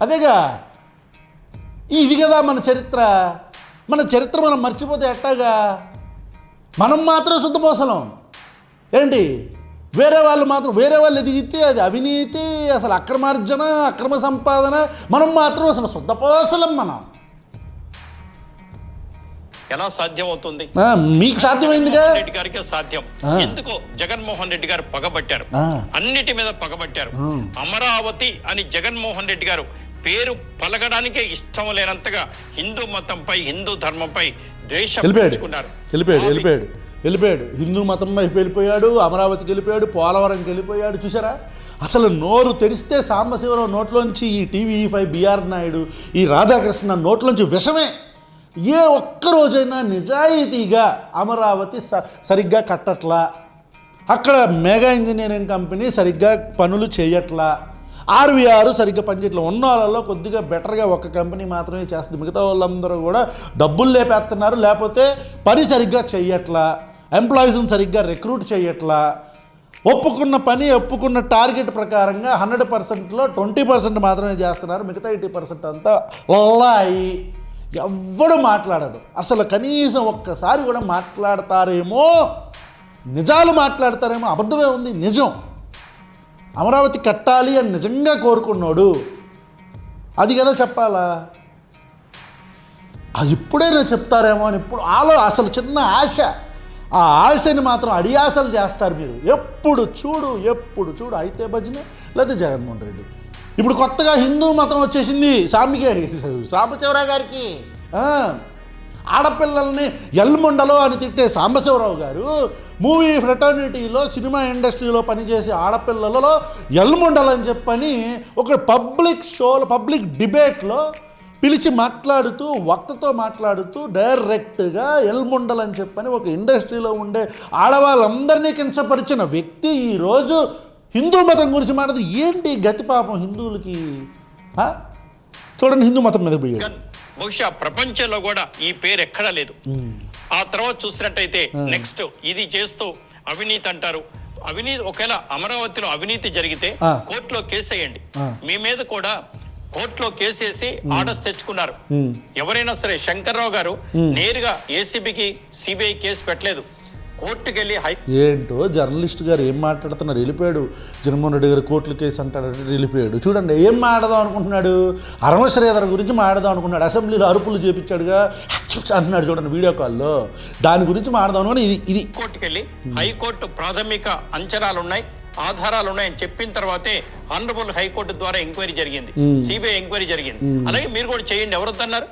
అదేగా, ఇది కదా మన చరిత్ర. మన చరిత్ర మనం మర్చిపోతే ఎట్టాగా? మనం మాత్రం శుద్ధపోసలం ఏంటి? వేరే వాళ్ళు ఎదిగితే అది అవినీతి, అసలు అక్రమార్జన, అక్రమ సంపాదన. మనం మాత్రం అసలు శుద్ధపోసలం. మనం ఎలా సాధ్యం అవుతుంది? మీకు సాధ్యమైందిగా, రెడ్డి గారికి సాధ్యం. ఎందుకో జగన్మోహన్ రెడ్డి గారు పగబట్టారు, అన్నిటి మీద పగబట్టారు. అమరావతి అని జగన్మోహన్ రెడ్డి గారు పేరు పలకడానికే ఇష్టం లేనంతగా హిందూ మతంపై, హిందూ ధర్మంపై ద్వేషం పెంచుకున్నారు. వెళ్ళిపోయాడు. హిందూ మతం వైపు వెళ్ళిపోయాడు, అమరావతికి వెళ్ళిపోయాడు, పోలవరంకి వెళ్ళిపోయాడు. చూసారా? అసలు నోరు తెరిస్తే సాంబశివరావు నోట్లోంచి, ఈ టీవీ5 బిఆర్ నాయుడు, ఈ రాధాకృష్ణ నోట్లోంచి విషమే. ఏ ఒక్కరోజైనా నిజాయితీగా అమరావతి సరిగ్గా కట్టట్లా, అక్కడ మెగా ఇంజనీరింగ్ కంపెనీ సరిగ్గా పనులు చేయట్లా, ఆర్వీఆర్ సరిగ్గా పనిచేయట్లా, ఉన్న వాళ్ళలో కొద్దిగా బెటర్గా ఒక కంపెనీ మాత్రమే చేస్తుంది. మిగతా వాళ్ళందరూ కూడా డబ్బులు లేపేస్తున్నారు, లేకపోతే పని సరిగ్గా చెయ్యట్లా, ఎంప్లాయీస్ని సరిగ్గా రిక్రూట్ చేయట్లా, ఒప్పుకున్న పని ఒప్పుకున్న టార్గెట్ ప్రకారంగా 100%లో 20% మాత్రమే చేస్తున్నారు. మిగతా 80% అంతా లొల్లాయి. ఎవ్వడు మాట్లాడడు. అసలు కనీసం ఒక్కసారి కూడా మాట్లాడతారేమో, నిజాలు మాట్లాడతారేమో. అబద్ధమే ఉంది, నిజం. అమరావతి కట్టాలి అని నిజంగా కోరుకున్నాడు, అది కదా చెప్పాలా? అది ఇప్పుడైనా చెప్తారేమో అని ఇప్పుడు అసలు చిన్న ఆశ. ఆ ఆశని మాత్రం అడియాసలు చేస్తారు మీరు. ఎప్పుడు చూడు అయితే భజనే లేదా జగన్మోహన్ రెడ్డి. ఇప్పుడు కొత్తగా హిందూ మతం వచ్చేసింది సాంబశివరావు గారికి. ఆడపిల్లల్ని ఎల్ముండలో అని తిట్టే సాంబశివరావు గారు మూవీ ఫ్రెటర్నిటీలో, సినిమా ఇండస్ట్రీలో పనిచేసే ఆడపిల్లలలో ఎల్ముండలు అని చెప్పని ఒక పబ్లిక్ డిబేట్లో పిలిచి మాట్లాడుతూ, వక్తతో మాట్లాడుతూ డైరెక్ట్గా ఎల్ముండలు అని చెప్పని ఒక ఇండస్ట్రీలో ఉండే ఆడవాళ్ళందరినీ కించపరిచిన వ్యక్తి ఈరోజు హిందూ మతం గురించి మాట్లాడదు. ఏంటి గతి పాపం హిందువులకి? చూడండి, హిందూ మతం మీద పోయాడు. బహుశా ప్రపంచంలో కూడా ఈ పేరు ఎక్కడా లేదు. ఆ తర్వాత చూసినట్టయితే నెక్స్ట్ ఇది చేస్తూ అవినీతి అంటారు. అవినీతి ఒకవేళ అమరావతిలో అవినీతి జరిగితే కోర్టులో కేసు వేయండి. మీ మీద కూడా కోర్టులో కేసు వేసి ఆర్డర్స్ తెచ్చుకున్నారు. ఎవరైనా సరే, శంకర్రావు గారు నేరుగా ఏసీబీకి సిబిఐ కేసు పెట్టలేదు, కోర్టుకు వెళ్ళి ఏంటో జర్నలిస్ట్ గారు ఏం మాట్లాడుతున్నారు? వెళ్ళిపోయాడు. జగన్మోహన్ రెడ్డి గారు కోర్టుల కేసు అంటాడు, వెళ్ళిపోయాడు. చూడండి, ఏం మాట్లాడదాం అనుకుంటున్నాడు? అరవశ్రీధర్ గురించి మాట్లాడదాం అనుకున్నాడు. అసెంబ్లీలో అరుపులు చేపించాడుగా అంటున్నాడు, చూడండి వీడియో కాల్లో. దాని గురించి మాట్లాడదాం అనుకుని ఇది కోర్టుకు వెళ్ళి హైకోర్టు ప్రాథమిక అంచనాలు ఉన్నాయి, ఆధారాలు ఉన్నాయని చెప్పిన తర్వాతే ఆనరబుల్ హైకోర్టు ద్వారా ఎంక్వైరీ జరిగింది, సిబిఐ ఎంక్వైరీ జరిగింది. అలాగే మీరు కూడా చేయండి, ఎవరొద్దన్నారు?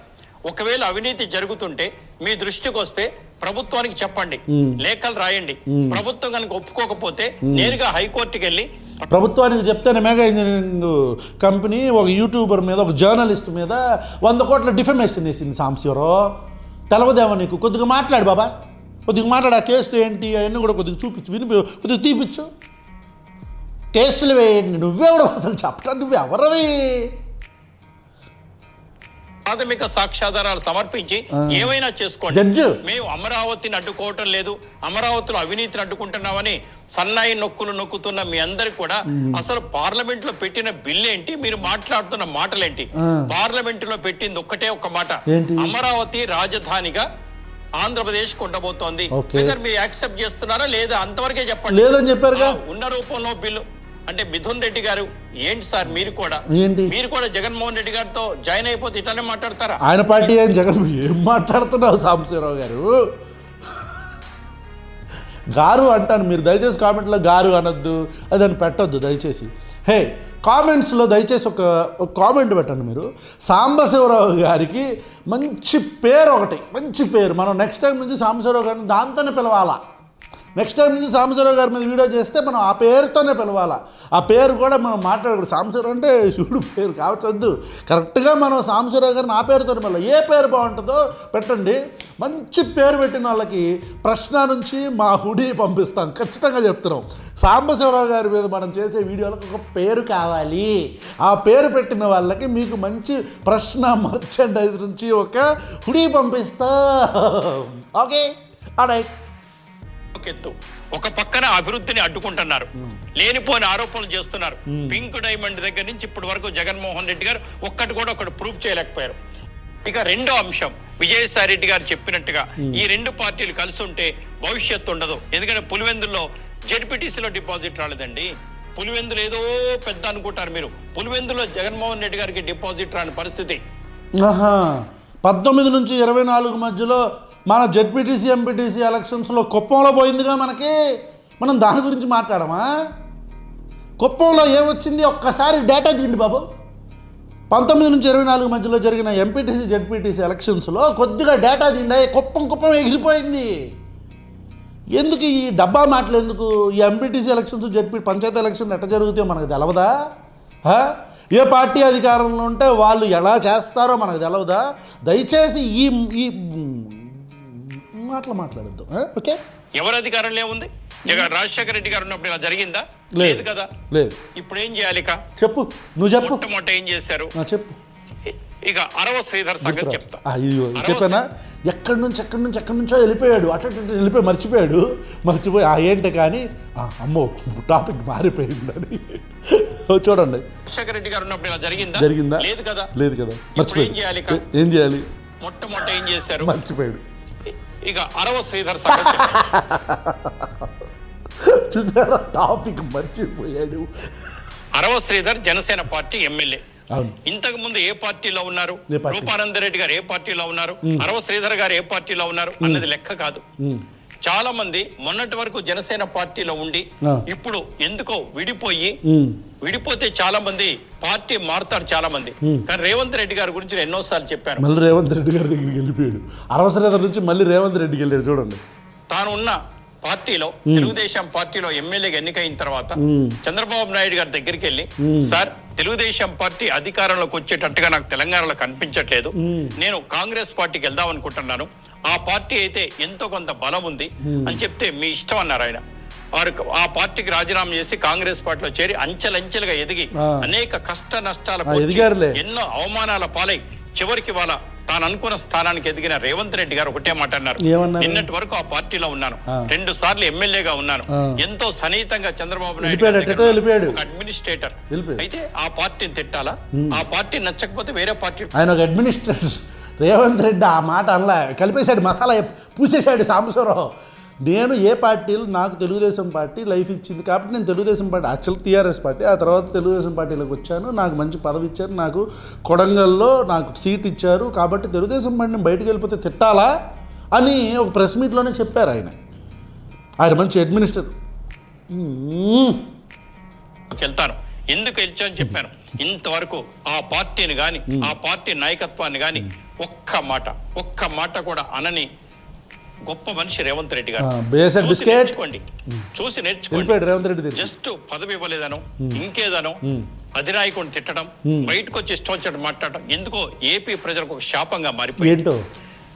ఒకవేళ అవినీతి జరుగుతుంటే మీ దృష్టికి వస్తే ప్రభుత్వానికి చెప్పండి, లేఖలు రాయండి. ప్రభుత్వం కనుక ఒప్పుకోకపోతే నేరుగా హైకోర్టుకి వెళ్ళి ప్రభుత్వానికి చెప్తేనే మెగా ఇంజనీరింగ్ కంపెనీ ఒక యూట్యూబర్ మీద, ఒక జర్నలిస్ట్ మీద 100 కోట్ల డిఫమేషన్ వేసింది. సాంబశివరావు తెలవదేమో నీకు? కొద్దిగా మాట్లాడు బాబా, కొద్దిగా మాట్లాడు. ఆ కేసులు ఏంటి అవన్నీ కూడా కొద్దిగా చూపించు, కొద్దిగా తీపిచ్చు. కేసులు వేయండి. నువ్వెవడు అసలు చెప్పటం? నువ్వెవరవి? ప్రాథమిక సాక్ష్యాధారాలు సమర్పించి ఏమైనా చేసుకోండి. జడ్జి మేము అమరావతిని అడ్డుకోవటం లేదు, అమరావతిలో అవినీతిని అడ్డుకుంటున్నామని సన్నాయి నొక్కులు నొక్కుతున్న మీ అందరికి కూడా అసలు పార్లమెంట్ లో పెట్టిన బిల్ ఏంటి, మీరు మాట్లాడుతున్న మాటలేంటి? పార్లమెంట్ లో పెట్టింది ఒక్క మాట, అమరావతి రాజధానిగా ఆంధ్రప్రదేశ్ ఉండబోతోంది. మీరు యాక్సెప్ట్ చేస్తున్నారా లేదా? అంతవరకే చెప్పండి. లేదని చెప్పారుగా. ఉన్న రూపంలో బిల్లు అంటే మిథున్ రెడ్డి గారు ఏంటి సార్, మీరు కూడా జగన్మోహన్ రెడ్డి గారితో జాయిన్ అయిపోతే ఇట్లానే మాట్లాడతారా? ఆయన పార్టీ ఏం జగన్ ఏం మాట్లాడుతున్నావు సాంబశివరావు గారు? గారు అంటాను, మీరు దయచేసి కామెంట్లో గారు అనొద్దు, అది అని పెట్టొద్దు దయచేసి. హే, కామెంట్స్లో దయచేసి ఒక కామెంట్ పెట్టండి మీరు. సాంబశివరావు గారికి మంచి పేరు, ఒకటి మంచి పేరు. మనం నెక్స్ట్ టైం నుంచి సాంబశివరావు గారిని దాంతోనే పిలవాలా. నెక్స్ట్ టైం నుంచి సాంబశివరావు గారి మీద వీడియో చేస్తే మనం ఆ పేరుతోనే పిలవాలా. ఆ పేరు కూడా మనం మాట్లాడకూడదు. సాంబశివరావు అంటే శివుడు పేరు కావచ్చొద్దు. కరెక్ట్గా మనం సాంబశివరావు గారిని ఆ పేరుతోనే పిలవాలి. ఏ పేరు బాగుంటుందో పెట్టండి. మంచి పేరు పెట్టిన వాళ్ళకి ప్రశ్న నుంచి మా హుడీ పంపిస్తాం, ఖచ్చితంగా చెప్తున్నాం. సాంబశివరావు గారి మీద మనం చేసే వీడియోలకు ఒక పేరు కావాలి. ఆ పేరు పెట్టిన వాళ్ళకి మీకు మంచి ప్రశ్న మర్చెండైజ్ నుంచి ఒక హుడీ పంపిస్తాం. Okay, alright. ఒక పక్కన అభివృద్ధిని అడ్డుకుంటున్నారు, లేనిపోని ఆరోపణలు చేస్తున్నారు. పింక్ డైమండ్ దగ్గర నుంచి ఇప్పటి వరకు జగన్మోహన్ రెడ్డి గారు ఒకటి ప్రూఫ్ చేయలేకపోయారు. ఇక రెండో అంశం, విజయసాయి రెడ్డి గారు చెప్పినట్టుగా ఈ రెండు పార్టీలు కలిసి ఉంటే భవిష్యత్తు ఉండదు. ఎందుకంటే పులివెందుల్లో జెడ్పీటీసీలో డిపాజిట్ రాలేదండి. పులివెందులు ఏదో పెద్ద అనుకుంటారు మీరు, పులివెందులో జగన్మోహన్ రెడ్డి గారికి డిపాజిట్ రాని పరిస్థితి. 19 నుంచి 24 మధ్యలో మన జెడ్పీటీసీ ఎంపీటీసీ ఎలక్షన్స్లో కుప్పంలో పోయిందిగా మనకి. మనం దాని గురించి మాట్లాడమా? కుప్పంలో ఏమొచ్చింది ఒక్కసారి డేటా తీయండి బాబు. 19 నుంచి 24 మధ్యలో జరిగిన ఎంపీటీసీ జెడ్పీటీసీ ఎలక్షన్స్లో కొద్దిగా డేటా తీయండి. కుప్పం ఎగిరిపోయింది. ఎందుకు ఈ డబ్బా మాటలు ఎందుకు? ఈ ఎంపీటీసీ ఎలక్షన్స్, పంచాయతీ ఎలక్షన్స్ ఎట్లా జరుగుతాయో మనకు తెలవదా? ఏ పార్టీ అధికారంలో ఉంటే వాళ్ళు ఎలా చేస్తారో మనకు తెలవదా? దయచేసి ఈ మాట్లాడద్దు. ఓకే, ఎవరు అధికారంలో ఉంది? రాజశేఖర రెడ్డి గారు ఉన్నప్పుడు ఇలా జరిగిందా? లేదు కదా. లేదు. ఇప్పుడు ఏం చేయాలి? చెప్పు, నువ్వు చెప్పు. మొట్టమొదట ఏం చేశారు చెప్పు. ఇక అరవ శ్రీధర్ సంగతి చెప్తా. చెప్పానా? ఎక్కడి నుంచో వెళ్ళిపోయాడు, అటు వెళ్ళిపోయి మర్చిపోయి ఏంటి కానీ అమ్మో టాపిక్ మారిపోయిందని చూడండి. రాజశేఖర రెడ్డి గారు ఉన్నప్పుడు ఇలా జరిగిందా? లేదు కదా. ఏం చేయాలి? ఏం చేయాలి? మొట్టమొదట ఏం చేశారు? మర్చిపోయాడు. ఇక అరవ శ్రీధర్ సంగతి చూసారా, టాపిక్ మర్చిపోయాడు. అరవ శ్రీధర్ జనసేన పార్టీ ఎమ్మెల్యే. ఇంతకు ముందు ఏ పార్టీలో ఉన్నారు? రూపానందరెడ్డి గారు ఏ పార్టీలో ఉన్నారు? అరవ శ్రీధర్ గారు ఏ పార్టీలో ఉన్నారు అన్నది లెక్క కాదు. చాలా మంది మొన్నటి వరకు జనసేన పార్టీలో ఉండి ఇప్పుడు ఎందుకో విడిపోతే చాలా మంది పార్టీ మారుతారు చాలా మంది. కానీ రేవంత్ రెడ్డి గారి గురించి నేను ఎన్నోసార్లు చెప్పాను. మళ్ళీ రేవంత్ రెడ్డి గారి దగ్గరికి వెళ్ళిపోయాడు. అరవ శ్రీధర్ నుంచి మళ్ళీ రేవంత్ రెడ్డికి వెళ్ళాడు. చూడండి, తాను ఉన్న పార్టీలో తెలుగుదేశం పార్టీలో ఎమ్మెల్యేగా ఎన్నికైన తర్వాత చంద్రబాబు నాయుడు గారి దగ్గరికి వెళ్ళి, సార్ తెలుగుదేశం పార్టీ అధికారంలోకి వచ్చేటట్టుగా నాకు తెలంగాణలో కనిపించట్లేదు, నేను కాంగ్రెస్ పార్టీకి వెళ్దాం అనుకుంటున్నాను, ఆ పార్టీ అయితే ఎంతో కొంత బలం ఉంది అని చెప్తే మీ ఇష్టం అన్నారు ఆయన. వారు ఆ పార్టీకి రాజీనామా చేసి కాంగ్రెస్ పార్టీలో చేరి అంచెలంచెలుగా ఎదిగి అనేక కష్ట నష్టాలకు ఎన్నో అవమానాల పాలై చివరికి వాళ్ళ తాను అనుకున్న స్థానానికి ఎదిగిన రేవంత్ రెడ్డి గారు ఒకటే మాట అన్నారు, నిన్నటి వరకు ఆ పార్టీలో ఉన్నాను, 2 సార్లు ఎమ్మెల్యేగా ఉన్నాను, ఎంతో సన్నిహితంగా చంద్రబాబు నాయుడు అడ్మినిస్ట్రేటర్ అయితే ఆ పార్టీని తిట్టాలా? ఆ పార్టీ నచ్చకపోతే వేరే పార్టీ. ఆయన ఒక అడ్మినిస్ట్రేటర్. రేవంత్ రెడ్డి ఆ మాట అనలా, కలిపేశాడు, మసాలా పూసేశాడు సాంబశివరావు. నేను ఏ పార్టీలు, నాకు తెలుగుదేశం పార్టీ లైఫ్ ఇచ్చింది కాబట్టి నేను Telugu Desam party, actual TRS party, ఆ తర్వాత తెలుగుదేశం పార్టీలోకి వచ్చాను, నాకు మంచి పదవి ఇచ్చారు, నాకు కొడంగల్లో నాకు సీట్ ఇచ్చారు, కాబట్టి తెలుగుదేశం పార్టీని బయటకు వెళ్ళిపోతే తిట్టాలా అని ఒక ప్రెస్ మీట్లోనే చెప్పారు ఆయన. ఆయన మంచి అడ్మినిస్ట్రేటర్. వెళ్తాను. ఎందుకు వెళ్ళాను చెప్పాను. ఇంతవరకు ఆ పార్టీని కానీ ఆ పార్టీ నాయకత్వాన్ని కానీ ఒక్క మాట కూడా అనని గొప్ప మనిషి రేవంత్ రెడ్డి గారు. చూసి నేర్చుకోండి. జస్ట్ పదవి ఇవ్వలేదనో ఇంకేదనో అధినాయకుడిని తిట్టడం, బయటకు వచ్చి ఇష్టం వచ్చినట్టు మాట్లాడడం ఎందుకో ఏపీ ప్రజలకు ఒక శాపంగా మారిపోయింది.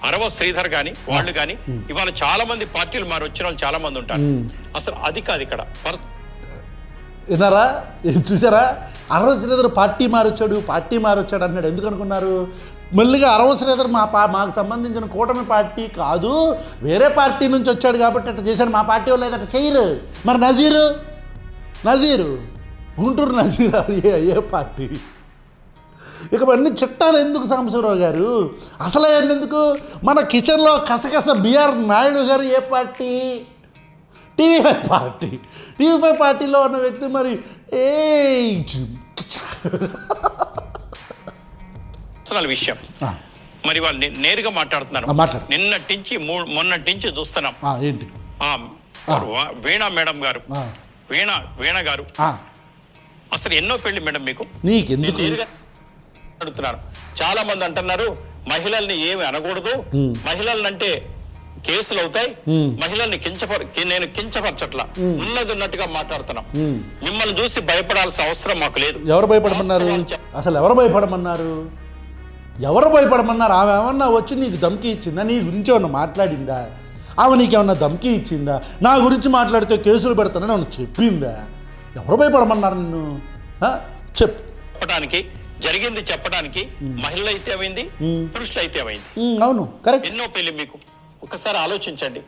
అరవ శ్రీధర్ గాని వాళ్ళు కానీ ఇవాళ చాలా మంది పార్టీలు మారి వచ్చిన వాళ్ళు చాలా మంది ఉంటారు. అసలు అది కాదు ఇక్కడ. విన్నారా, చూసారా? అరవ శ్రీధర్ పార్టీ మారొచ్చాడు అన్నాడు. ఎందుకు అనుకున్నారు? మెల్లిగా అరవ శ్రీధర్ మాకు సంబంధించిన కూటమి పార్టీ కాదు, వేరే పార్టీ నుంచి వచ్చాడు కాబట్టి అట్లా చేశాడు. మా పార్టీ వాళ్ళు అట్లా చేయరు. మరి నజీరు గుంటూరు నజీరు ఏ పార్టీ? ఇక అన్ని చట్టాలు ఎందుకు సాంబశివరావు గారు? అసలు ఎందుకు? మన కిచెన్లో కసకస బిఆర్ నాయుడు గారు ఏ పార్టీ? టీవీ5 పార్టీలో ఉన్న వ్యక్తి మరి విషయం మరి వాళ్ళు నేరుగా మాట్లాడుతున్నారు. మొన్నటి నుంచి చూస్తున్నాం. ఏంటి? వీణా మేడం గారు, వీణా గారు అసలు ఎన్నో పెళ్లి మేడం మీకు నేరుగా అడుగుతున్నారు. చాలా మంది అంటున్నారు మహిళల్ని ఏమి అనకూడదు, మహిళలంటే కేసులు అవుతాయి, మహిళల్ని నేను కించపరచట్లా, ఉన్నట్టుగా మాట్లాడుతున్నాం. మిమ్మల్ని చూసి భయపడాల్సిన అవసరం మాకు లేదు. ఎవరు భయపడమన్నారు? అసలు ఎవరు భయపడమన్నారు? ఆమె ఏమన్నా వచ్చి నీకు ధమ్కి ఇచ్చిందా? నీ గురించి ఏమన్నా మాట్లాడిందా? ఆమె నీకేమన్నా ధమ్కి ఇచ్చిందా? నా గురించి మాట్లాడితే కేసులు పెడతానని ఏమన్నా చెప్పిందా? ఎవరు భయపడమన్నారు నిన్ను? చెప్పడానికి జరిగింది, చెప్పడానికి మహిళలు అయితే ఏమైంది, పురుషులు అయితే ఏమైంది? అవును, కరెక్ట్. ఎన్నో పెళ్లి మీకు ఒకసారి ఆలోచించండి.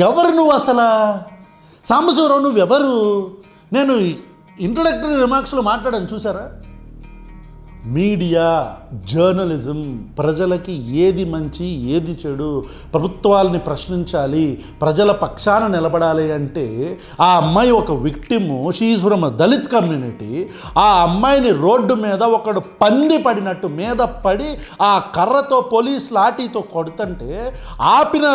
ఎవరు నువ్వు అసలు? సాంబశివరావు నువ్వెవరు? నేను ఇంట్రడక్టరీ రిమార్క్స్లో మాట్లాడాను, చూసారా? మీడియా, జర్నలిజం ప్రజలకి ఏది మంచి ఏది చెడు, ప్రభుత్వాలని ప్రశ్నించాలి, ప్రజల పక్షాన నిలబడాలి అంటే ఆ అమ్మాయి ఒక victim, she is from Dalit community. ఆ అమ్మాయిని రోడ్డు మీద ఒకడు పంది పడినట్టు మీద పడి ఆ కర్రతో పోలీస్ లాఠీతో కొడుతుంటే ఆపిన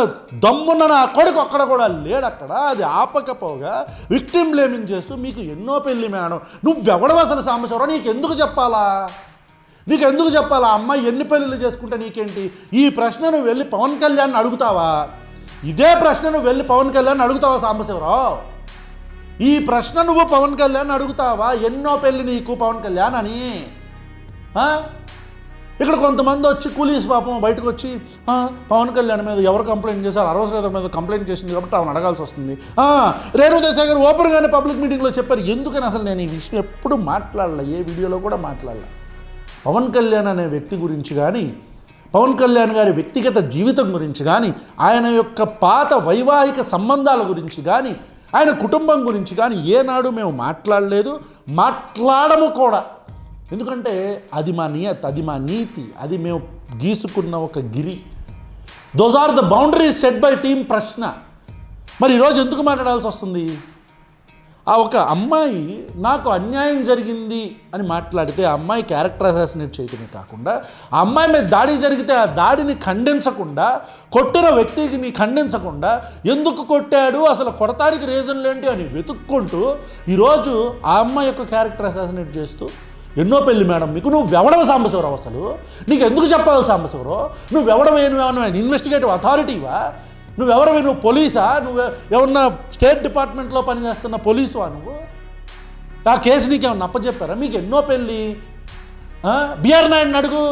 దమ్మున్న నా కొడుకు ఒక్కడ కూడా లేడు అక్కడ. అది ఆపకపోగా విక్టిమ్ బ్లేమింగ్ చేస్తూ మీకు ఎన్నో పెళ్ళి మేడం. నువ్వెవడవు అసలు సాంబశివరావు? నీకెందుకు చెప్పాలా? అమ్మాయి ఎన్ని పెళ్ళిళ్ళు చేసుకుంటే నీకేంటి? ఈ ప్రశ్న నువ్వు వెళ్ళి పవన్ కళ్యాణ్ అడుగుతావా? ఇదే ప్రశ్న నువ్వు వెళ్ళి పవన్ కళ్యాణ్ అడుగుతావా సాంబశివరావు? ఈ ప్రశ్న నువ్వు పవన్ కళ్యాణ్ అడుగుతావా? ఎన్నో పెళ్ళి నీకు పవన్ కళ్యాణ్ అని? ఇక్కడ కొంతమంది వచ్చి కూలీస్ పాపం బయటకు వచ్చి పవన్ కళ్యాణ్ మీద ఎవరు కంప్లైంట్ చేశారు? అరవ శ్రీధర్ మీద కంప్లైంట్ చేసింది కాబట్టి ఆమెను అడగాల్సి వస్తుంది. రేణుదేశాయ్ గారు ఓపెన్గానే పబ్లిక్ మీటింగ్లో చెప్పారు. ఎందుకని అసలు నేను ఈ విషయం ఎప్పుడు మాట్లాడలే, ఏ వీడియోలో కూడా మాట్లాడలే. పవన్ కళ్యాణ్ అనే వ్యక్తి గురించి కానీ, పవన్ కళ్యాణ్ గారి వ్యక్తిగత జీవితం గురించి కానీ, ఆయన యొక్క పాత వైవాహిక సంబంధాల గురించి కానీ, ఆయన కుటుంబం గురించి కానీ ఏనాడు మేము మాట్లాడలేదు, మాట్లాడము కూడా. ఎందుకంటే అది మా నియత్, అది మా నీతి, అది మేము గీసుకున్న ఒక గిరి. Those are the boundaries set by team ప్రశ్న. మరి ఈరోజు ఎందుకు మాట్లాడాల్సి వస్తుంది? ఆ ఒక అమ్మాయి నాకు అన్యాయం జరిగింది అని మాట్లాడితే ఆ అమ్మాయి క్యారెక్టర్ అసాసినేట్ చేయటమే కాకుండా, ఆ అమ్మాయి మీద దాడి జరిగితే ఆ దాడిని ఖండించకుండా, కొట్టిన వ్యక్తిని ఖండించకుండా, ఎందుకు కొట్టాడు, అసలు కొడతానికి రీజన్లు ఏంటి అని వెతుక్కుంటూ ఈరోజు ఆ అమ్మాయి యొక్క క్యారెక్టర్ అసాసినేట్ చేస్తూ ఎన్నో పెళ్ళి మేడం మీకు. నువ్వెవడవు సాంబశివరావు? అసలు నీకు ఎందుకు చెప్పాలి సాంబశివరావు? నువ్వెవడవేమన్నా ఇన్వెస్టిగేటివ్ అథారిటీవా? నువ్వెవరవి? నువ్వు పోలీసా? నువ్వు ఏమన్నా స్టేట్ డిపార్ట్మెంట్లో పనిచేస్తున్న పోలీసువా నువ్వు? ఆ కేసు నీకేమన్నా అప్పచెప్పారా? మీకు ఎన్నో పెళ్ళి. బిఆర్ నాయుడిని అడుగు.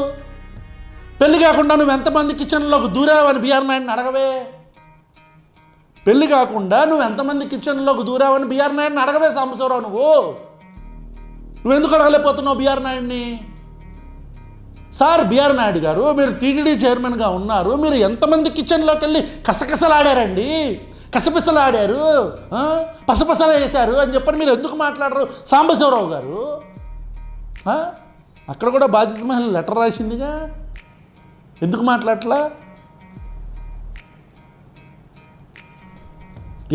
పెళ్ళి కాకుండా నువ్వు ఎంతమంది కిచెన్లోకి దూరావని బిఆర్ నాయుడిని అడగవే. పెళ్ళి కాకుండా నువ్వు ఎంతమంది కిచెన్లోకి దూరావని బిఆర్ నాయుడిని అడగవే సాంబశివరావు. నువ్వెందుకు అడగలేకపోతున్నావు బిఆర్ నాయుడిని? సార్ బిఆర్ నాయుడు గారు, మీరు టీటీడీ చైర్మన్గా ఉన్నారు, మీరు ఎంతమంది కిచెన్లోకి వెళ్ళి కసకసలాడారండి, కసపిసలాడారు, పసపసలా వేశారు అని చెప్పని మీరు ఎందుకు మాట్లాడరు సాంబశివరావు గారు? అక్కడ కూడా బాధిత మహిళ లెటర్ రాసిందిగా, ఎందుకు మాట్లాడట్లా?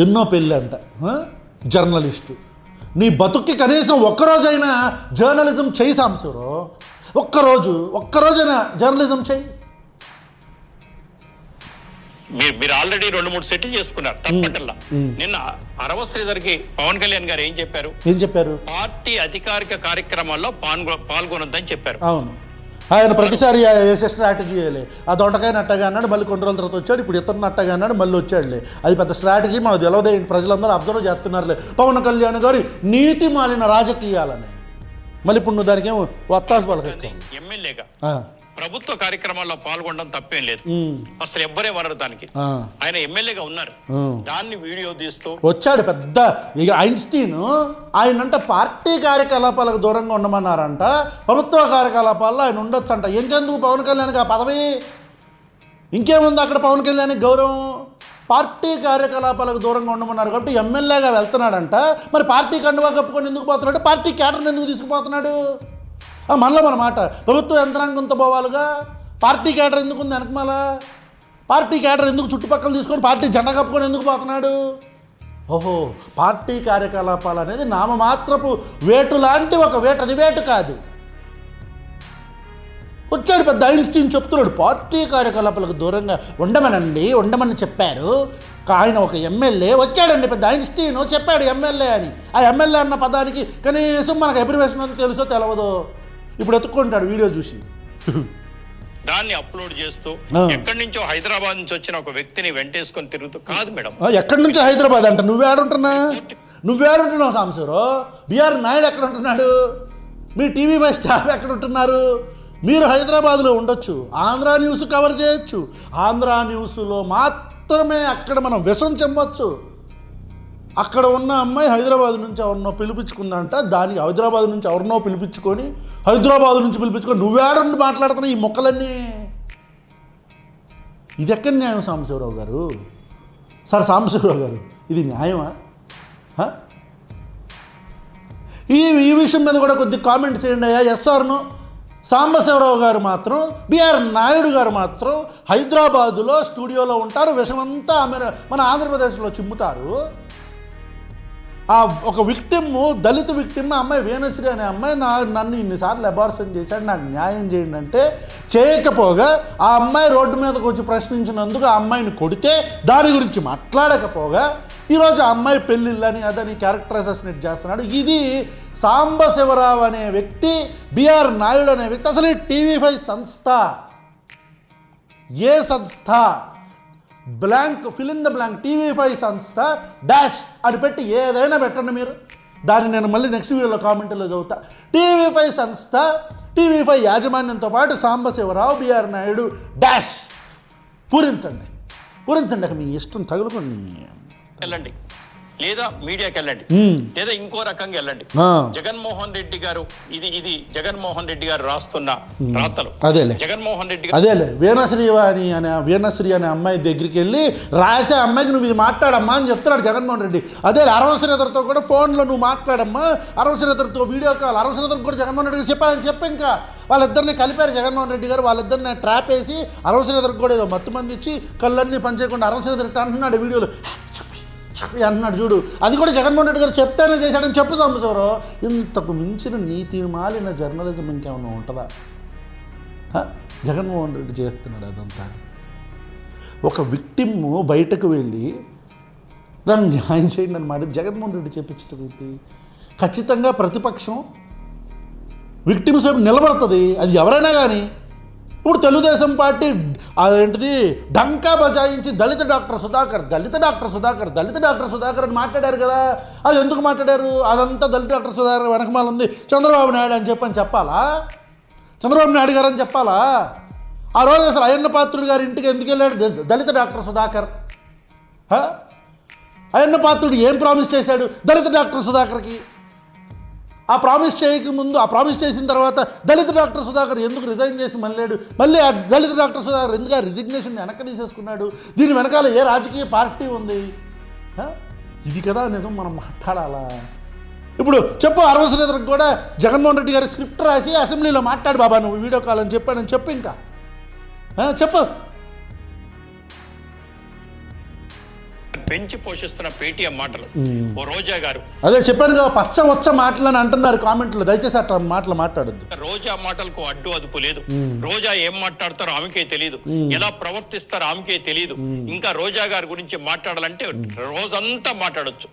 ఎన్నో పెళ్ళి అంట జర్నలిస్టు. నీ బతుక్కి కనీసం ఒక్కరోజైనా జర్నలిజం చేయి సాంబశివరావు. ఒక్కరోజైనా జర్నలిజం చేయి. మీరు ఆల్రెడీ 2-3 సెటిల్ చేసుకున్నారు తప్పటల్లా. నిన్న అరవ శ్రీధర్కి పవన్ కళ్యాణ్ గారు ఏం చెప్పారు? పార్టీ అధికారిక కార్యక్రమాల్లో పాల్గొనొద్దని చెప్పారు. అవును, ఆయన ప్రతిసారి వేసే స్ట్రాటజీ వేయలే. ఆ దొండకాయ నట్టగా అన్నాడు, మళ్ళీ కొన్ని రోజుల తర్వాత వచ్చాడు, ఇప్పుడు ఇతను నట్టగా అన్నాడు, మళ్ళీ వచ్చాడులే. అది పెద్ద స్ట్రాటజీ, మనకు తెలియదే, ప్రజలందరూ అబ్జర్వ్ చేస్తున్నారులే పవన్ కళ్యాణ్ గారి నీతి మాలిన రాజకీయాలని. మళ్ళీ ఇప్పుడు నువ్వు దానికి ఏమో వత్తాసు పలక. ఎమ్మెల్యేగా ప్రభుత్వ కార్యక్రమాల్లో పాల్గొనడం తప్పేం లేదు, అసలు ఎవ్వరేమన్నారు దానికి. ఆయన ఎమ్మెల్యేగా ఉన్నారు, దాన్ని వీడియో తీస్తూ వచ్చాడు పెద్ద. ఇక ఐన్స్టీన్ ఆయనంట పార్టీ కార్యకలాపాలకు దూరంగా ఉండమన్నారంట, ప్రభుత్వ కార్యకలాపాల్లో ఆయన ఉండొచ్చు అంట. ఇంకెందుకు పవన్ కళ్యాణ్కి ఆ పదవి? ఇంకేముంది అక్కడ పవన్ కళ్యాణ్కి గౌరవం? పార్టీ కార్యకలాపాలకు దూరంగా ఉండమన్నారు కాబట్టి ఎమ్మెల్యేగా వెళ్తున్నాడంట. మరి పార్టీ కండువా కప్పుకొని ఎందుకు పోతున్నాడు? పార్టీ క్యాడర్ని ఎందుకు తీసుకుపోతున్నాడు? మనలో మన మాట, ప్రభుత్వ యంత్రాంగంతో పోవాలిగా. పార్టీ క్యాడర్ ఎందుకు ఉంది వెనకమాల? పార్టీ క్యాడర్ ఎందుకు చుట్టుపక్కల తీసుకొని పార్టీ జెండా కప్పుకొని ఎందుకు పోతున్నాడు? ఓహో, పార్టీ కార్యకలాపాలు అనేది నామమాత్రపు వేటు లాంటి ఒక వేటు, అది వేటు కాదు. వచ్చాడు పెద్ద ఐన్స్టీన్ చెప్తున్నాడు పార్టీ కార్యకలాపాలకు దూరంగా ఉండమని చెప్పారు. ఆయన ఒక ఎమ్మెల్యే వచ్చాడండి, పెద్ద ఐన్స్టీన్ చెప్పాడు ఎమ్మెల్యే అని. ఆ ఎమ్మెల్యే అన్న పదానికి కనీసం మనకు అబ్రివేషన్ అని తెలుసో తెలవదో. ఇప్పుడు ఎత్తుక్కుంటాడు వీడియో చూసి, దాన్ని అప్లోడ్ చేస్తూ ఎక్కడి నుంచో హైదరాబాద్ నుంచి వచ్చిన ఒక వ్యక్తిని వెంటేసుకొని తిరుగుతూ. కాదు మేడం, ఎక్కడి నుంచో హైదరాబాద్ అంట. నువ్వేడుంటున్నావు సాంబశివరావు? బిఆర్ నాయుడు ఎక్కడ ఉంటున్నాడు? మీ టీవీ5 స్టాఫ్ ఎక్కడ ఉంటున్నారు? మీరు హైదరాబాద్లో ఉండొచ్చు, ఆంధ్ర న్యూస్ కవర్ చేయొచ్చు. ఆంధ్ర న్యూస్లో మాత్రమే అక్కడ మనం విషం చెమ్మొచ్చు. అక్కడ ఉన్న అమ్మాయి హైదరాబాద్ నుంచి ఎవరినో పిలిపించుకుందంట, దానికి హైదరాబాద్ నుంచి ఎవరినో పిలిపించుకొని నువ్వేడుండి మాట్లాడుతున్నా ఈ మొక్కలన్నీ. ఇది ఎక్కడ న్యాయం సాంబశివరావు గారు? సాంబశివరావు గారు, ఇది న్యాయమా? ఈ విషయం మీద కూడా కొద్దిగా కామెంట్ చేయండి అయ్యా. ఎస్ఆర్ను సాంబశివరావు గారు మాత్రం, బిఆర్ నాయుడు గారు మాత్రం హైదరాబాదులో స్టూడియోలో ఉంటారు, విషమంతా మన ఆంధ్రప్రదేశ్లో చిమ్ముతారు. ఆ ఒక విక్టిమ్, దళిత విక్టిమ్ అమ్మాయి వేణుశ్రీ అనే అమ్మాయి నన్ను ఇన్నిసార్లు అబార్షన్ చేశాడు, నాకు న్యాయం చేయండి అంటే చేయకపోగా, ఆ అమ్మాయి రోడ్డు మీదకి వచ్చి ప్రశ్నించినందుకు ఆ అమ్మాయిని కొడితే దాని గురించి మాట్లాడకపోగా ఈరోజు ఆ అమ్మాయి పెళ్ళిళ్ళని అదని క్యారెక్టర్ అసాసినేట్ చేస్తున్నాడు. ఇది సాంబశివరావు అనే వ్యక్తి, బిఆర్ నాయుడు అనే వ్యక్తి, అసలు ఈ టీవీ5 సంస్థ ఏ సంస్థ? Blank, fill in the blank, TV5 సంస్థ డాష్ అని పెట్టి ఏదైనా పెట్టండి మీరు. దాన్ని నేను మళ్ళీ నెక్స్ట్ వీడియోలో కామెంట్లో చదువుతా. టీవీ5 సంస్థ, టీవీ5 యాజమాన్యంతో పాటు సాంబశివరావు, బిఆర్ నాయుడు డాష్ పూరించండి. మీ ఇష్టం తగులుకోండి. వెళ్ళండి, లేదా మీడియాకి వెళ్ళండి, లేదా ఇంకో రకంగా వెళ్ళండి. జగన్మోహన్ రెడ్డి గారు, ఇది జగన్మోహన్ రెడ్డి గారు రాస్తున్న రాతలు. జగన్మోహన్ రెడ్డి అదేలే వీణశ్రీ అనే అమ్మాయి దగ్గరికి వెళ్ళి రాసే అమ్మాయికి నువ్వు ఇది మాట్లాడమ్మా అని చెప్తున్నాడు జగన్మోహన్ రెడ్డి. అదే అరవశ్రీధర్తో కూడా ఫోన్లో నువ్వు మాట్లాడమ్మా, అరవశ్రీధర్తో వీడియో కాల్, అరవశ్రీధర్ కూడా జగన్మోహన్ రెడ్డి చెప్పాలని చెప్పి ఇంకా వాళ్ళిద్దరిని కలిపారు జగన్మోహన్ రెడ్డి గారు. వాళ్ళిద్దరిని ట్రాప్ వేసి అరవశ్రీధర్కి కూడా ఏదో మత్తు మంది ఇచ్చి కళ్ళన్నీ పనిచేయకుండా అరవశ్రీధర్ అంటున్నాడు వీడియోలో అంటున్నాడు చూడు. అది కూడా జగన్మోహన్ రెడ్డి గారు చెప్తేనే చేశాడని చెప్పు సాంబశివరావు. ఇంతకు మించిన నీతి మాలిన జర్నలిజం ఇంకేమన్నా ఉంటుందా? జగన్మోహన్ రెడ్డి చేస్తున్నాడు అదంతా. ఒక విక్టిమ్ బయటకు వెళ్ళి నాకు న్యాయం చేయండి అన్నమాట జగన్మోహన్ రెడ్డి చెప్పించడం ఏంటి? ఖచ్చితంగా ప్రతిపక్షం విక్టిమ్స్ నిలబడుతుంది, అది ఎవరైనా కానీ. ఇప్పుడు తెలుగుదేశం పార్టీ అదేంటిది డంకా బజాయించి దళిత డాక్టర్ సుధాకర్ అని మాట్లాడారు కదా. అది ఎందుకు మాట్లాడారు? అదంతా దళిత డాక్టర్ సుధాకర్ వెనకమాల ఉంది చంద్రబాబు నాయుడు అని చెప్పాలా? చంద్రబాబు నాయుడు గారు అని చెప్పాలా? ఆ రోజు అసలు అయ్యన్న పాత్రుడు గారి ఇంటికి ఎందుకు వెళ్ళాడు దళిత డాక్టర్ సుధాకర్? అయ్యన్న పాత్రుడు ఏం ప్రామిస్ చేశాడు దళిత డాక్టర్ సుధాకర్కి? ఆ ప్రామిస్ చేయకముందు, ఆ ప్రామిస్ చేసిన తర్వాత దళిత డాక్టర్ సుధాకర్ ఎందుకు రిజైన్ చేసి మళ్ళీ ఆ దళిత డాక్టర్ సుధాకర్ ఎందుకు ఆ రిజిగ్నేషన్ వెనక్కి తీసేసుకున్నాడు? దీని వెనకాల ఏ రాజకీయ పార్టీ ఉంది? ఇది కదా నిజం, మనం మాట్లాడాలా? ఇప్పుడు చెప్పు, అరవశ్రీధర్కి కూడా జగన్మోహన్ రెడ్డి గారి స్క్రిప్ట్ రాసి అసెంబ్లీలో మాట్లాడు బాబా నువ్వు వీడియో కాల్ అని చెప్పానని చెప్పు. ఇంకా చెప్పు. పెంచి పోషిస్తున్న పేటీఎం మాటలు. ఓ రోజా గారు అదే చెప్పాను కదా, పచ్చ వచ్చ మాటలని అంటున్నారు కామెంట్లో. దయచేసి అట్లా మాటలు మాట్లాడద్దు. రోజా మాటలకు అడ్డు అదుపు లేదు. రోజా ఏం మాట్లాడతారో ఆమెకే తెలియదు, ఎలా ప్రవర్తిస్తారో ఆమెకే తెలియదు. ఇంకా రోజా గారి గురించి మాట్లాడాలంటే రోజంతా మాట్లాడొచ్చు.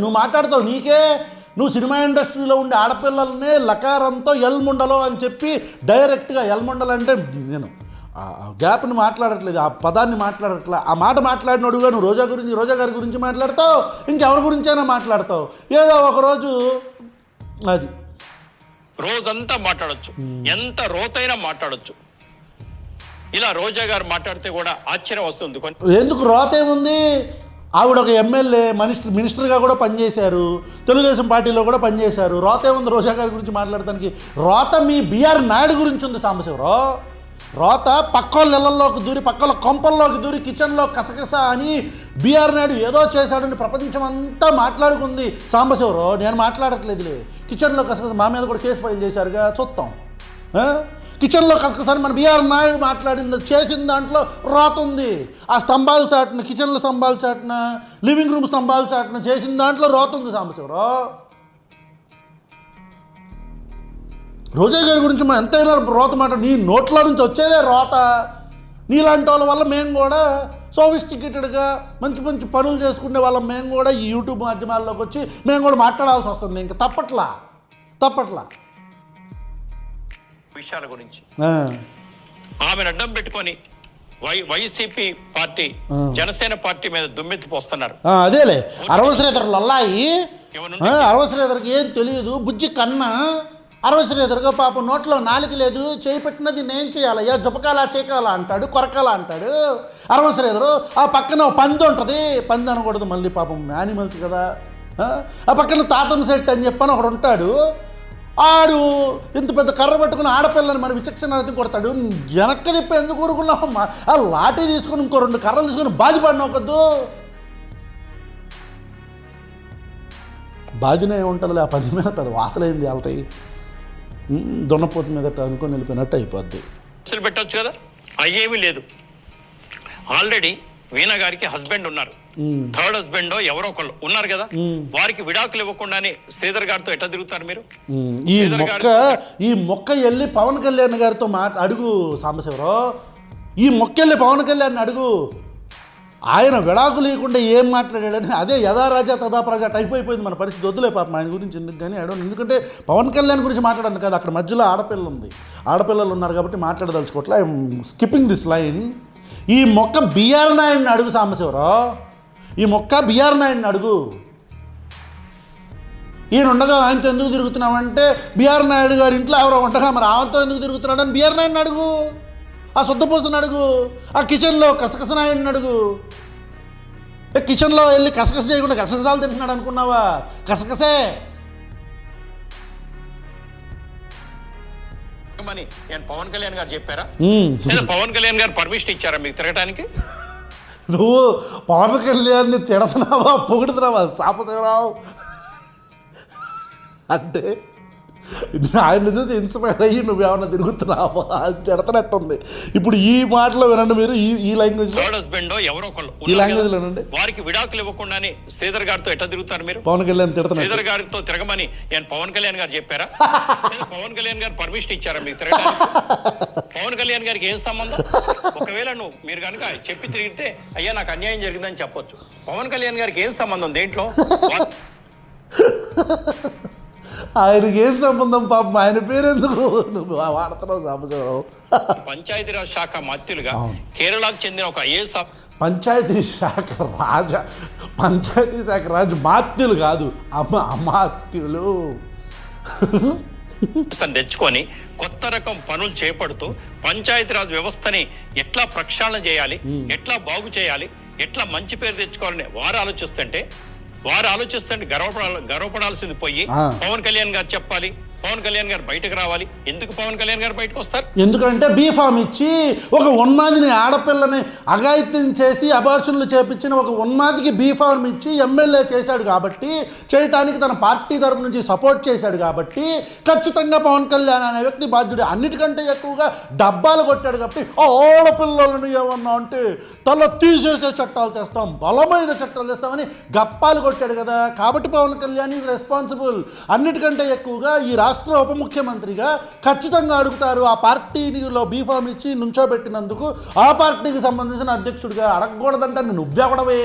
నువ్వు మాట్లాడతావు, నువ్వు సినిమా ఇండస్ట్రీలో ఉండే ఆడపిల్లల్ని లకారంతో ఎల్ముండలో అని చెప్పి డైరెక్ట్గా ఎల్ముండలు అంటే నేను ఆ గ్యాప్ని మాట్లాడట్లేదు, ఆ పదాన్ని మాట్లాడట్లేదు. ఆ మాట మాట్లాడినోడుగా నువ్వు రోజా గారి గురించి మాట్లాడతావు, ఇంకెవరి గురించైనా మాట్లాడతావు. ఏదో ఒకరోజు అది రోజంతా మాట్లాడొచ్చు, ఎంత రోతైనా మాట్లాడొచ్చు. ఇలా రోజా గారు మాట్లాడితే కూడా ఆశ్చర్యం వస్తుంది. ఎందుకు రోత ఏముంది? ఆవిడ ఒక ఎమ్మెల్యే, మినిస్టర్గా కూడా పనిచేశారు, తెలుగుదేశం పార్టీలో కూడా పనిచేశారు. రోత ఏముంది రోజా గారి గురించి మాట్లాడటానికి? రోత మీ బిఆర్ నాయుడు గురించి ఉంది సాంబశివరావు. రోత పక్కోళ్ళ ఇళ్లలోకి దూరి, పక్కల కొంపల్లోకి దూరి, కిచెన్లో కసకస అని బిఆర్ నాయుడు ఏదో చేశాడని ప్రపంచం అంతా మాట్లాడుకుంది సాంబశివరావు. నేను మాట్లాడట్లేదులే. కిచెన్లో కసకస మా మీద కూడా కేసు ఫైల్ చేశారుగా, చూస్తాం. కిచెన్లో కసకసారి మన బిఆర్ నాయుడు మాట్లాడింది, చేసిన దాంట్లో రోత ఉంది. ఆ స్తంభాల చాటున, కిచెన్లో స్తంభాల చాటున, లివింగ్ రూమ్ స్తంభాల చాటున చేసిన దాంట్లో రోత ఉంది సాంబశివరావు. రోజా గారి గురించి మనం ఎంతైనా రోత మాట, నీ నోట్లో నుంచి వచ్చేదే రోత. నీలాంటి వాళ్ళ వల్ల మేము కూడా సోఫిస్టికేటెడ్గా మంచి మంచి పనులు చేసుకునే వాళ్ళం మేము కూడా ఈ యూట్యూబ్ మాధ్యమాల్లోకి వచ్చి మేము కూడా మాట్లాడాల్సి వస్తుంది. ఇంకా తప్పట్లా విషయాల గురించి ఆమెను అడ్డం పెట్టుకొని వైసీపీ పార్టీ జనసేన పార్టీ మీద దుమ్మెత్తి పోస్తున్నారు. అదేలే అరవశ్రీధర్లు అల్లాయి, అరవశ్రీధర్కి ఏం తెలియదు, బుజ్జి కన్నా. అరవశ్రీధర్గా పాపం నోట్లో నాలుక లేదు, చేయి పెట్టినది నేను చేయాలయ్యా, జపకాలా చేకాలా అంటాడు, కొరకాలా అంటాడు అరవశ్రీధరు. ఆ పక్కన పంది ఉంటుంది, పంది అనకూడదు మళ్ళీ, పాపం యానిమల్స్ కదా. ఆ పక్కన తాతం సెట్ అని చెప్పని ఒకడు ఉంటాడు. ఆడు ఇంత పెద్ద కర్ర పట్టుకుని ఆడపిల్లని మరి విచక్షణ కొడతాడు. వెనక్కి తిప్పి ఎందుకు ఊరుకున్నావమ్మా? ఆ లాఠీ తీసుకుని ఇంకో 2 కర్రలు తీసుకుని బాధిపడినొకద్దు. బాధినే ఉంటుందిలే, ఆ పని మీద పెద్ద వాతలేంది వెళ్తాయి. దొన్నపోతు మీద అనుకొని వెళ్ళిపోయినట్టు అయిపోద్ది. అసలు పెట్టచ్చు కదా, అయ్యేమీ లేదు. ఆల్రెడీ వీణా గారికి హస్బెండ్ ఉన్నారు, థర్డ్ హస్బెండ్ ఎవరో ఒకళ్ళు ఉన్నారు కదా. వారికి విడాకులు ఇవ్వకుండానే శ్రీధర్ గారితో ఎట్లా తిరుగుతారు మీరు? ఈ మొక్క వెళ్ళి పవన్ కళ్యాణ్ గారితో అడుగు సాంబశివరావు. ఈ మొక్క వెళ్ళి పవన్ కళ్యాణ్ అడుగు, ఆయన విడాకులు ఇవ్వకుండా ఏం మాట్లాడాడని. అదే యథా రాజా తదా ప్రజా టైప్ అయిపోయింది మన పరిస్థితి. వద్దులే పాపం ఆయన గురించి ఎందుకు కానీ ఎందుకంటే పవన్ కళ్యాణ్ గురించి మాట్లాడాను కదా, అక్కడ మధ్యలో ఆడపిల్లలు ఉన్నారు కాబట్టి మాట్లాడదలుచుకోవట్లే. I'm skipping this line. ఈ మొక్క బిఆర్ నాయుడిని అడుగు సాంబశివరావు, ఈ మొక్క బిఆర్ నాయుడిని అడుగు. ఈయన ఉండగా ఆయనతో ఎందుకు తిరుగుతున్నామంటే బిఆర్ నాయుడు గారి ఇంట్లో ఎవరో ఉండగా మరి ఆమెతో ఎందుకు తిరుగుతున్నాడు అని బిఆర్ నాయుడిని అడుగు, ఆ శుద్ధపూసని అడుగు, ఆ కిచెన్లో కసకస నాయుడిని అడుగు. కిచెన్లో వెళ్ళి కసకస చేయకుండా కసకసాలు తింటున్నాడు అనుకున్నావా? కసకసే. నేను పవన్ కళ్యాణ్ గారు చెప్పారా? పవన్ కళ్యాణ్ గారు పర్మిషన్ ఇచ్చారా మీకు తిరగడానికి? నువ్వు పవన్ కళ్యాణ్ని తిడుతున్నావా పొగుడుతున్నావా సాంబశివరావు? అంటే ఆయన చూసి ఇన్స్పైర్ అయ్యి నువ్వు ఏమన్నా తిరుగుతున్నావా అది తిడతనట్టుంది. ఇప్పుడు ఈ మాటలో వినండి మీరు, ఈ లాంగ్వేజ్ థర్డ్ హస్బెండ్ ఎవరో ఒకళ్ళు ఈ లాంగ్వేజ్ లో వినండి. వారికి విడాకులు ఇవ్వకుండానే శ్రీధర్ గారితో ఎట్లా తిరుగుతారు మీరు? పవన్ కళ్యాణ్ తిడుతున్నారు. శ్రీధర్ గారితో తిరగమని నేను పవన్ కళ్యాణ్ గారు చెప్పారా? పవన్ కళ్యాణ్ గారు పర్మిషన్ ఇచ్చారా మీకు తిరగడానికి? పవన్ కళ్యాణ్ గారికి ఏం సంబంధం? ఒకవేళ మీరు కనుక చెప్పి తిరిగితే అయ్యా నాకు అన్యాయం జరిగిందని చెప్పొచ్చు. పవన్ కళ్యాణ్ గారికి ఏం సంబంధం దేంట్లో? ఆయనకి ఏం సంబంధం పాపం, ఆయన పేరు ఎందుకు నువ్వు వాడుతున్నావు సాంబశివరావు? పంచాయతీరాజ్ శాఖ మాత్యులుగా కేరళకు చెందిన ఒక ఐఏఎస్ పంచాయతీ శాఖ రాజు మాత్యులు కాదు, అమాత్యులు తెచ్చుకొని కొత్త రకం పనులు చేపడుతూ పంచాయతీరాజ్ వ్యవస్థని ఎట్లా ప్రక్షాళన చేయాలి, ఎట్లా బాగు చేయాలి, ఎట్లా మంచి పేరు తెచ్చుకోవాలని వారు ఆలోచిస్తుంటే గర్వపడాల్సింది పోయి పవన్ కళ్యాణ్ గారు చెప్పాలి, పవన్ కళ్యాణ్ గారు బయటకు రావాలి. ఎందుకు పవన్ కళ్యాణ్ గారు బయటకు వస్తారు? ఎందుకంటే బీఫామ్ ఇచ్చి ఒక ఉన్మాదిని ఆడపిల్లని అఘాయిత్యం చేసి అబార్షన్లు చేపించిన ఒక ఉన్మాదికి బీఫామ్ ఇచ్చి ఎమ్మెల్యే చేశాడు కాబట్టి, చేయటానికి తన పార్టీ తరపు నుంచి సపోర్ట్ చేశాడు కాబట్టి ఖచ్చితంగా పవన్ కళ్యాణ్ అనే వ్యక్తి బాధ్యుడు. అన్నిటికంటే ఎక్కువగా డబ్బాలు కొట్టాడు కాబట్టి ఆడపిల్లలను ఏమన్నా అంటే తల తీసేసే చట్టాలు తెస్తాం, బలమైన చట్టాలు తెస్తామని గప్పాలు కొట్టాడు కదా. కాబట్టి పవన్ కళ్యాణ్ ఈజ్ రెస్పాన్సిబుల్. అన్నిటికంటే ఎక్కువగా ఈ రాష్ట్ర ఉప ముఖ్యమంత్రిగా ఖచ్చితంగా అడుగుతారు. ఆ పార్టీలో బీఫామ్ ఇచ్చి నుంచోబెట్టినందుకు ఆ పార్టీకి సంబంధించిన అధ్యక్షుడిగా అడగకూడదంటే నువ్వెవడవే?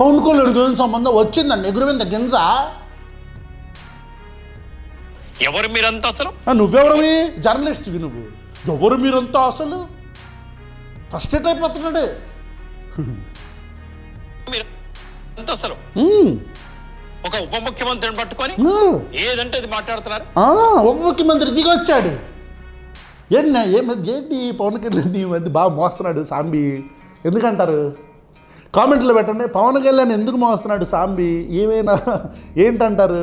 పవన్ కళ్యాణ్ గురించి సంబంధం వచ్చిందండి ఎగురువింద గింజ. ఎవరు మీరంతా అసలు? నువ్వెవడవి? జర్నలిస్ట్వి నువ్వు. ఎవరు మీరంతా అసలు? ఫ్రస్ట్రేట్ అయిపోతున్నాడు. మీరంతా అసలు ఒక ఉప ముఖ్యమంత్రిని పట్టుకొని ఏదంటే అది మాట్లాడుతున్నారు. ఉప ముఖ్యమంత్రి దిగొచ్చాడు. ఏంటి పవన్ కళ్యాణ్ ఈ మధ్య బాగా మోస్తున్నాడు సాంబి ఎందుకంటారు? కామెంట్లో పెట్టండి. పవన్ కళ్యాణ్ ఎందుకు మోస్తున్నాడు సాంబి ఏమైనా ఏంటంటారు?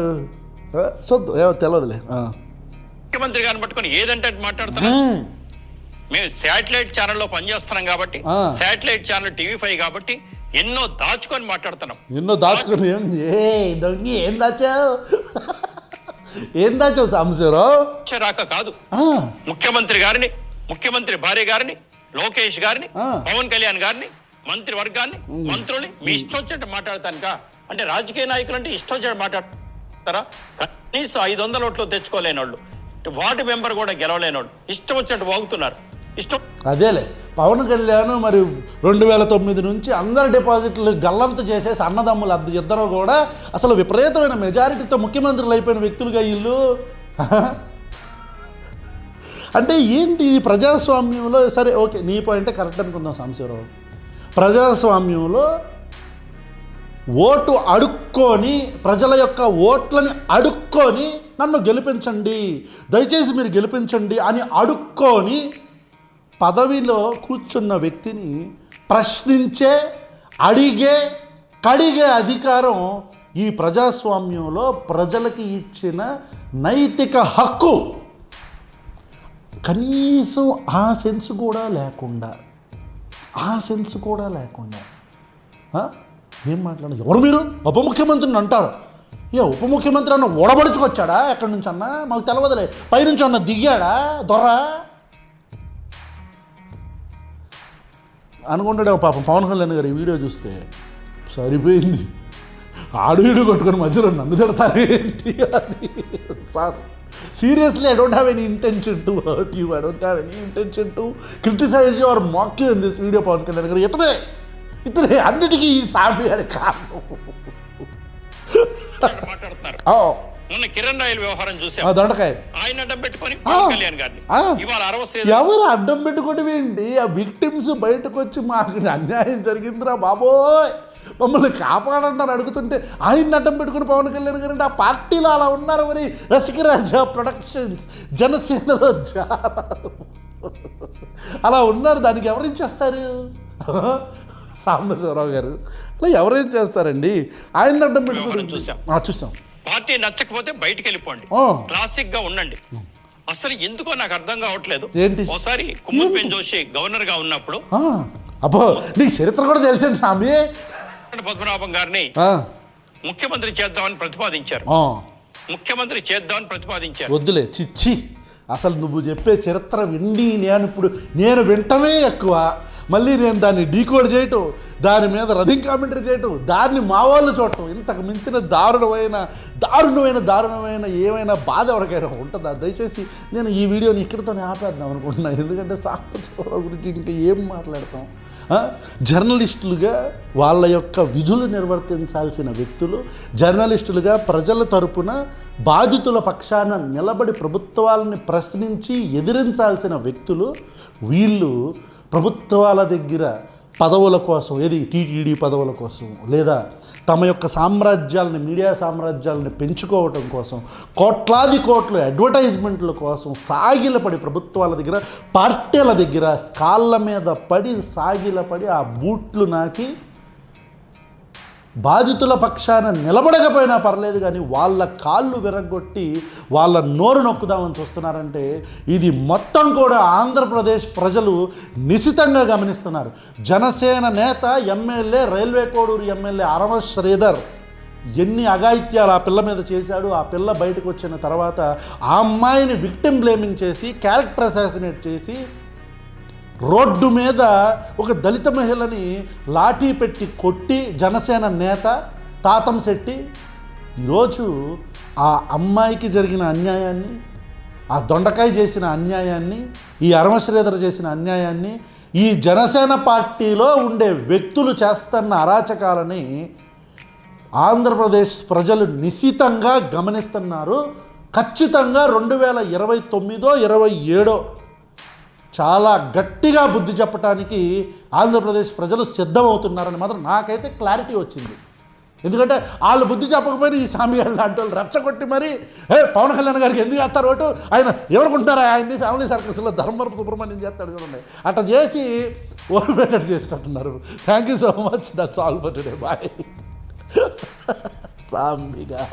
ఏమో తెలియదులే. ముఖ్యమంత్రి గారిని పట్టుకొని ఏదంటే అది మాట్లాడుతున్నారు. మేము శాటిలైట్ ఛానల్లో పనిచేస్తున్నాం కాబట్టి, శాటిలైట్ ఛానల్ TV5 కాబట్టి ఎన్నో దాచుకొని మాట్లాడుతున్నాం. దొంగి ఏం దాచావు సాంబశివరావు? రాక కాదు, ముఖ్యమంత్రి గారిని, ముఖ్యమంత్రి భార్య గారిని, లోకేష్ గారిని, పవన్ కళ్యాణ్ గారిని, మంత్రివర్గాన్ని, మంత్రుల్ని మీ ఇష్టం వచ్చినట్టు మాట్లాడతానుక అంటే రాజకీయ నాయకులు అంటే ఇష్టం వచ్చినట్టు మాట్లాడతారా? కనీసం 500 ఓట్లు తెచ్చుకోలేని వాళ్ళు, వార్డు మెంబర్ కూడా గెలవలేని వాళ్ళు ఇష్టం వచ్చినట్టు వాగుతున్నారు. ఇష్టం అదేలే పవన్ కళ్యాణ్ మరి 2009 నుంచి అందరి డిపాజిట్లు గల్లంతు చేసేసి అన్నదమ్ములు ఇద్దరు కూడా అసలు విపరీతమైన మెజారిటీతో ముఖ్యమంత్రులు అయిపోయిన వ్యక్తులుగా వీళ్ళు. అంటే ఏంటి ఈ ప్రజాస్వామ్యంలో? సరే ఓకే, నీ పాయింటే కరెక్ట్ అనుకుందాం సాంబశివరావు. ప్రజాస్వామ్యంలో ఓటు అడుక్కొని, ప్రజల యొక్క ఓట్లని అడుక్కొని నన్ను గెలిపించండి, దయచేసి మీరు గెలిపించండి అని అడుక్కొని పదవిలో కూర్చున్న వ్యక్తిని ప్రశ్నించే, అడిగే, కడిగే అధికారం ఈ ప్రజాస్వామ్యంలో ప్రజలకి ఇచ్చిన నైతిక హక్కు. కనీసం ఆ సెన్స్ కూడా లేకుండా ఏం మాట్లాడారు? ఎవరు మీరు? ఉప ముఖ్యమంత్రిని అంటారు. ఉప ముఖ్యమంత్రి అన్న ఓడబడుచుకొచ్చాడా? ఎక్కడి నుంచి అన్నా మాకు తెలవదులే. పైనుంచి అన్న దిగాడా దొర అనుకుంటాడే పాపం పవన్ కళ్యాణ్ గారు. ఈ వీడియో చూస్తే సరిపోయింది. ఆడు కొట్టుకొని మధ్యలో నన్ను తిడతారేంటి అని. Sir seriously, I don't have any intention to hurt you. I don't have any intention to criticize you or mock you in this video. Pawan Kalyan garu ఇతనే అన్నిటికీ సాంబి అని కారణం మాట్లాడుతున్నారు. మొన్న కిరణ్ రాయల్ వ్యవహారం చూసాం. దొండకాయ ఆయన అడ్డం పెట్టుకొని పవన్ కళ్యాణ్ గారిని ఇవాళ ఎవరు అడ్డం పెట్టుకోవడం ఏంటి? ఆ విక్టిమ్స్ బయటకు వచ్చి మాకు అన్యాయం జరిగిందిరా బాబోయ్, మమ్మల్ని కాపాడన్నారు అడుగుతుంటే ఆయన అడ్డం పెట్టుకుని పవన్ కళ్యాణ్ గారు అంటే ఆ పార్టీలో అలా ఉన్నారు. మరి రసికరాజా ప్రొడక్షన్స్, జనసేనలో అలా ఉన్నారు. దానికి ఎవరేం చేస్తారు? సాంబశివరావు గారు అలా ఎవరేం చేస్తారండి? ఆయన అడ్డం పెట్టుకుని చూసాం. పార్టీ నచ్చకపోతే బయటికి వెళ్ళిపోండి, క్లాసిక్ గా ఉండండి. అసలు ఎందుకో నాకు అర్థం కావట్లేదు. ఒకసారి కుమ్మరిపేన్ జోషి గవర్నర్ గా ఉన్నప్పుడు అబ్బో నీకు చరిత్ర కూడా తెలిసండి స్వామి. పద్మనాభం గారిని ముఖ్యమంత్రి చేద్దామని ప్రతిపాదించారు. వద్దులే చిచ్చి, అసలు నువ్వు చెప్పే చరిత్ర విండి నేను వింటమే ఎక్కువ. మళ్ళీ నేను దాన్ని డీకోడ్ చేయటం, దాని మీద రన్నింగ్ కామెంటరీ చేయటం, దాన్ని మా వాళ్ళు చూడటం, ఇంతకు మించిన దారుణమైన ఏమైనా బాధ ఎవరికైనా ఉంటుందా? దయచేసి నేను ఈ వీడియోని ఇక్కడితోనే ఆపేద్దాం అనుకుంటున్నాను. ఎందుకంటే సాంబశివరావు గురించి ఇంకా ఏం మాట్లాడతాం? జర్నలిస్టులుగా వాళ్ళ యొక్క విధులు నిర్వర్తించాల్సిన వ్యక్తులు, జర్నలిస్టులుగా ప్రజల తరపున బాధితుల పక్షాన నిలబడి ప్రభుత్వాలని ప్రశ్నించి ఎదిరించాల్సిన వ్యక్తులు వీళ్ళు ప్రభుత్వాల దగ్గర పదవుల కోసం, ఏది టీటీడీ పదవుల కోసం, లేదా తమ యొక్క సామ్రాజ్యాలని, మీడియా సామ్రాజ్యాలని పెంచుకోవటం కోసం, కోట్లాది కోట్లు అడ్వర్టైజ్మెంట్ల కోసం సాగిలపడి ప్రభుత్వాల దగ్గర, పార్టీల దగ్గర కాళ్ళ మీద పడి సాగిలపడి ఆ బూట్లు నాకి బాధితుల పక్షాన నిలబడకపోయినా పర్లేదు, కానీ వాళ్ళ కాళ్ళు విరగొట్టి వాళ్ళ నోరు నొక్కుదామని చూస్తున్నారంటే ఇది మొత్తం కూడా ఆంధ్రప్రదేశ్ ప్రజలు నిశితంగా గమనిస్తున్నారు. జనసేన నేత ఎమ్మెల్యే, రైల్వే కోడూరు ఎమ్మెల్యే ఆరవ శ్రీధర్ ఎన్ని అఘాయిత్యాలు ఆ పిల్ల మీద చేశాడు. ఆ పిల్ల బయటకు వచ్చిన తర్వాత ఆ అమ్మాయిని విక్టిమ్ బ్లేమింగ్ చేసి, క్యారెక్టర్ అసాసినేట్ చేసి, రోడ్డు మీద ఒక దళిత మహిళని లాఠీ పెట్టి కొట్టి జనసేన నేత తాతం శెట్టి ఈరోజు ఆ అమ్మాయికి జరిగిన అన్యాయాన్ని, ఆ దొండకాయ చేసిన అన్యాయాన్ని, ఈ అరమశ్రీధర్ చేసిన అన్యాయాన్ని, ఈ జనసేన పార్టీలో ఉండే వ్యక్తులు చేస్తున్న అరాచకాలని ఆంధ్రప్రదేశ్ ప్రజలు నిశితంగా గమనిస్తున్నారు. ఖచ్చితంగా 2029 27 చాలా గట్టిగా బుద్ధి చెప్పడానికి ఆంధ్రప్రదేశ్ ప్రజలు సిద్ధమవుతున్నారని మాత్రం నాకైతే క్లారిటీ వచ్చింది. ఎందుకంటే వాళ్ళు బుద్ధి చెప్పకపోయినా ఈ సామిగాళ్ళు లాంటి వాళ్ళు రెచ్చగొట్టి మరి పవన్ కళ్యాణ్ గారికి ఎందుకు చేస్తారు ఓటు, ఆయన ఎవరుకుంటారా, ఆయన్ని ఫ్యామిలీ సర్కల్స్లో ధర్మవరపు సుబ్రహ్మణ్యం చేస్తాడు చూడండి, అట్లా చేసి ఓటు పెట్టట్టు చేసేటట్టున్నారు. Thank you so much. That's all for today. Bye. సాంబిగా.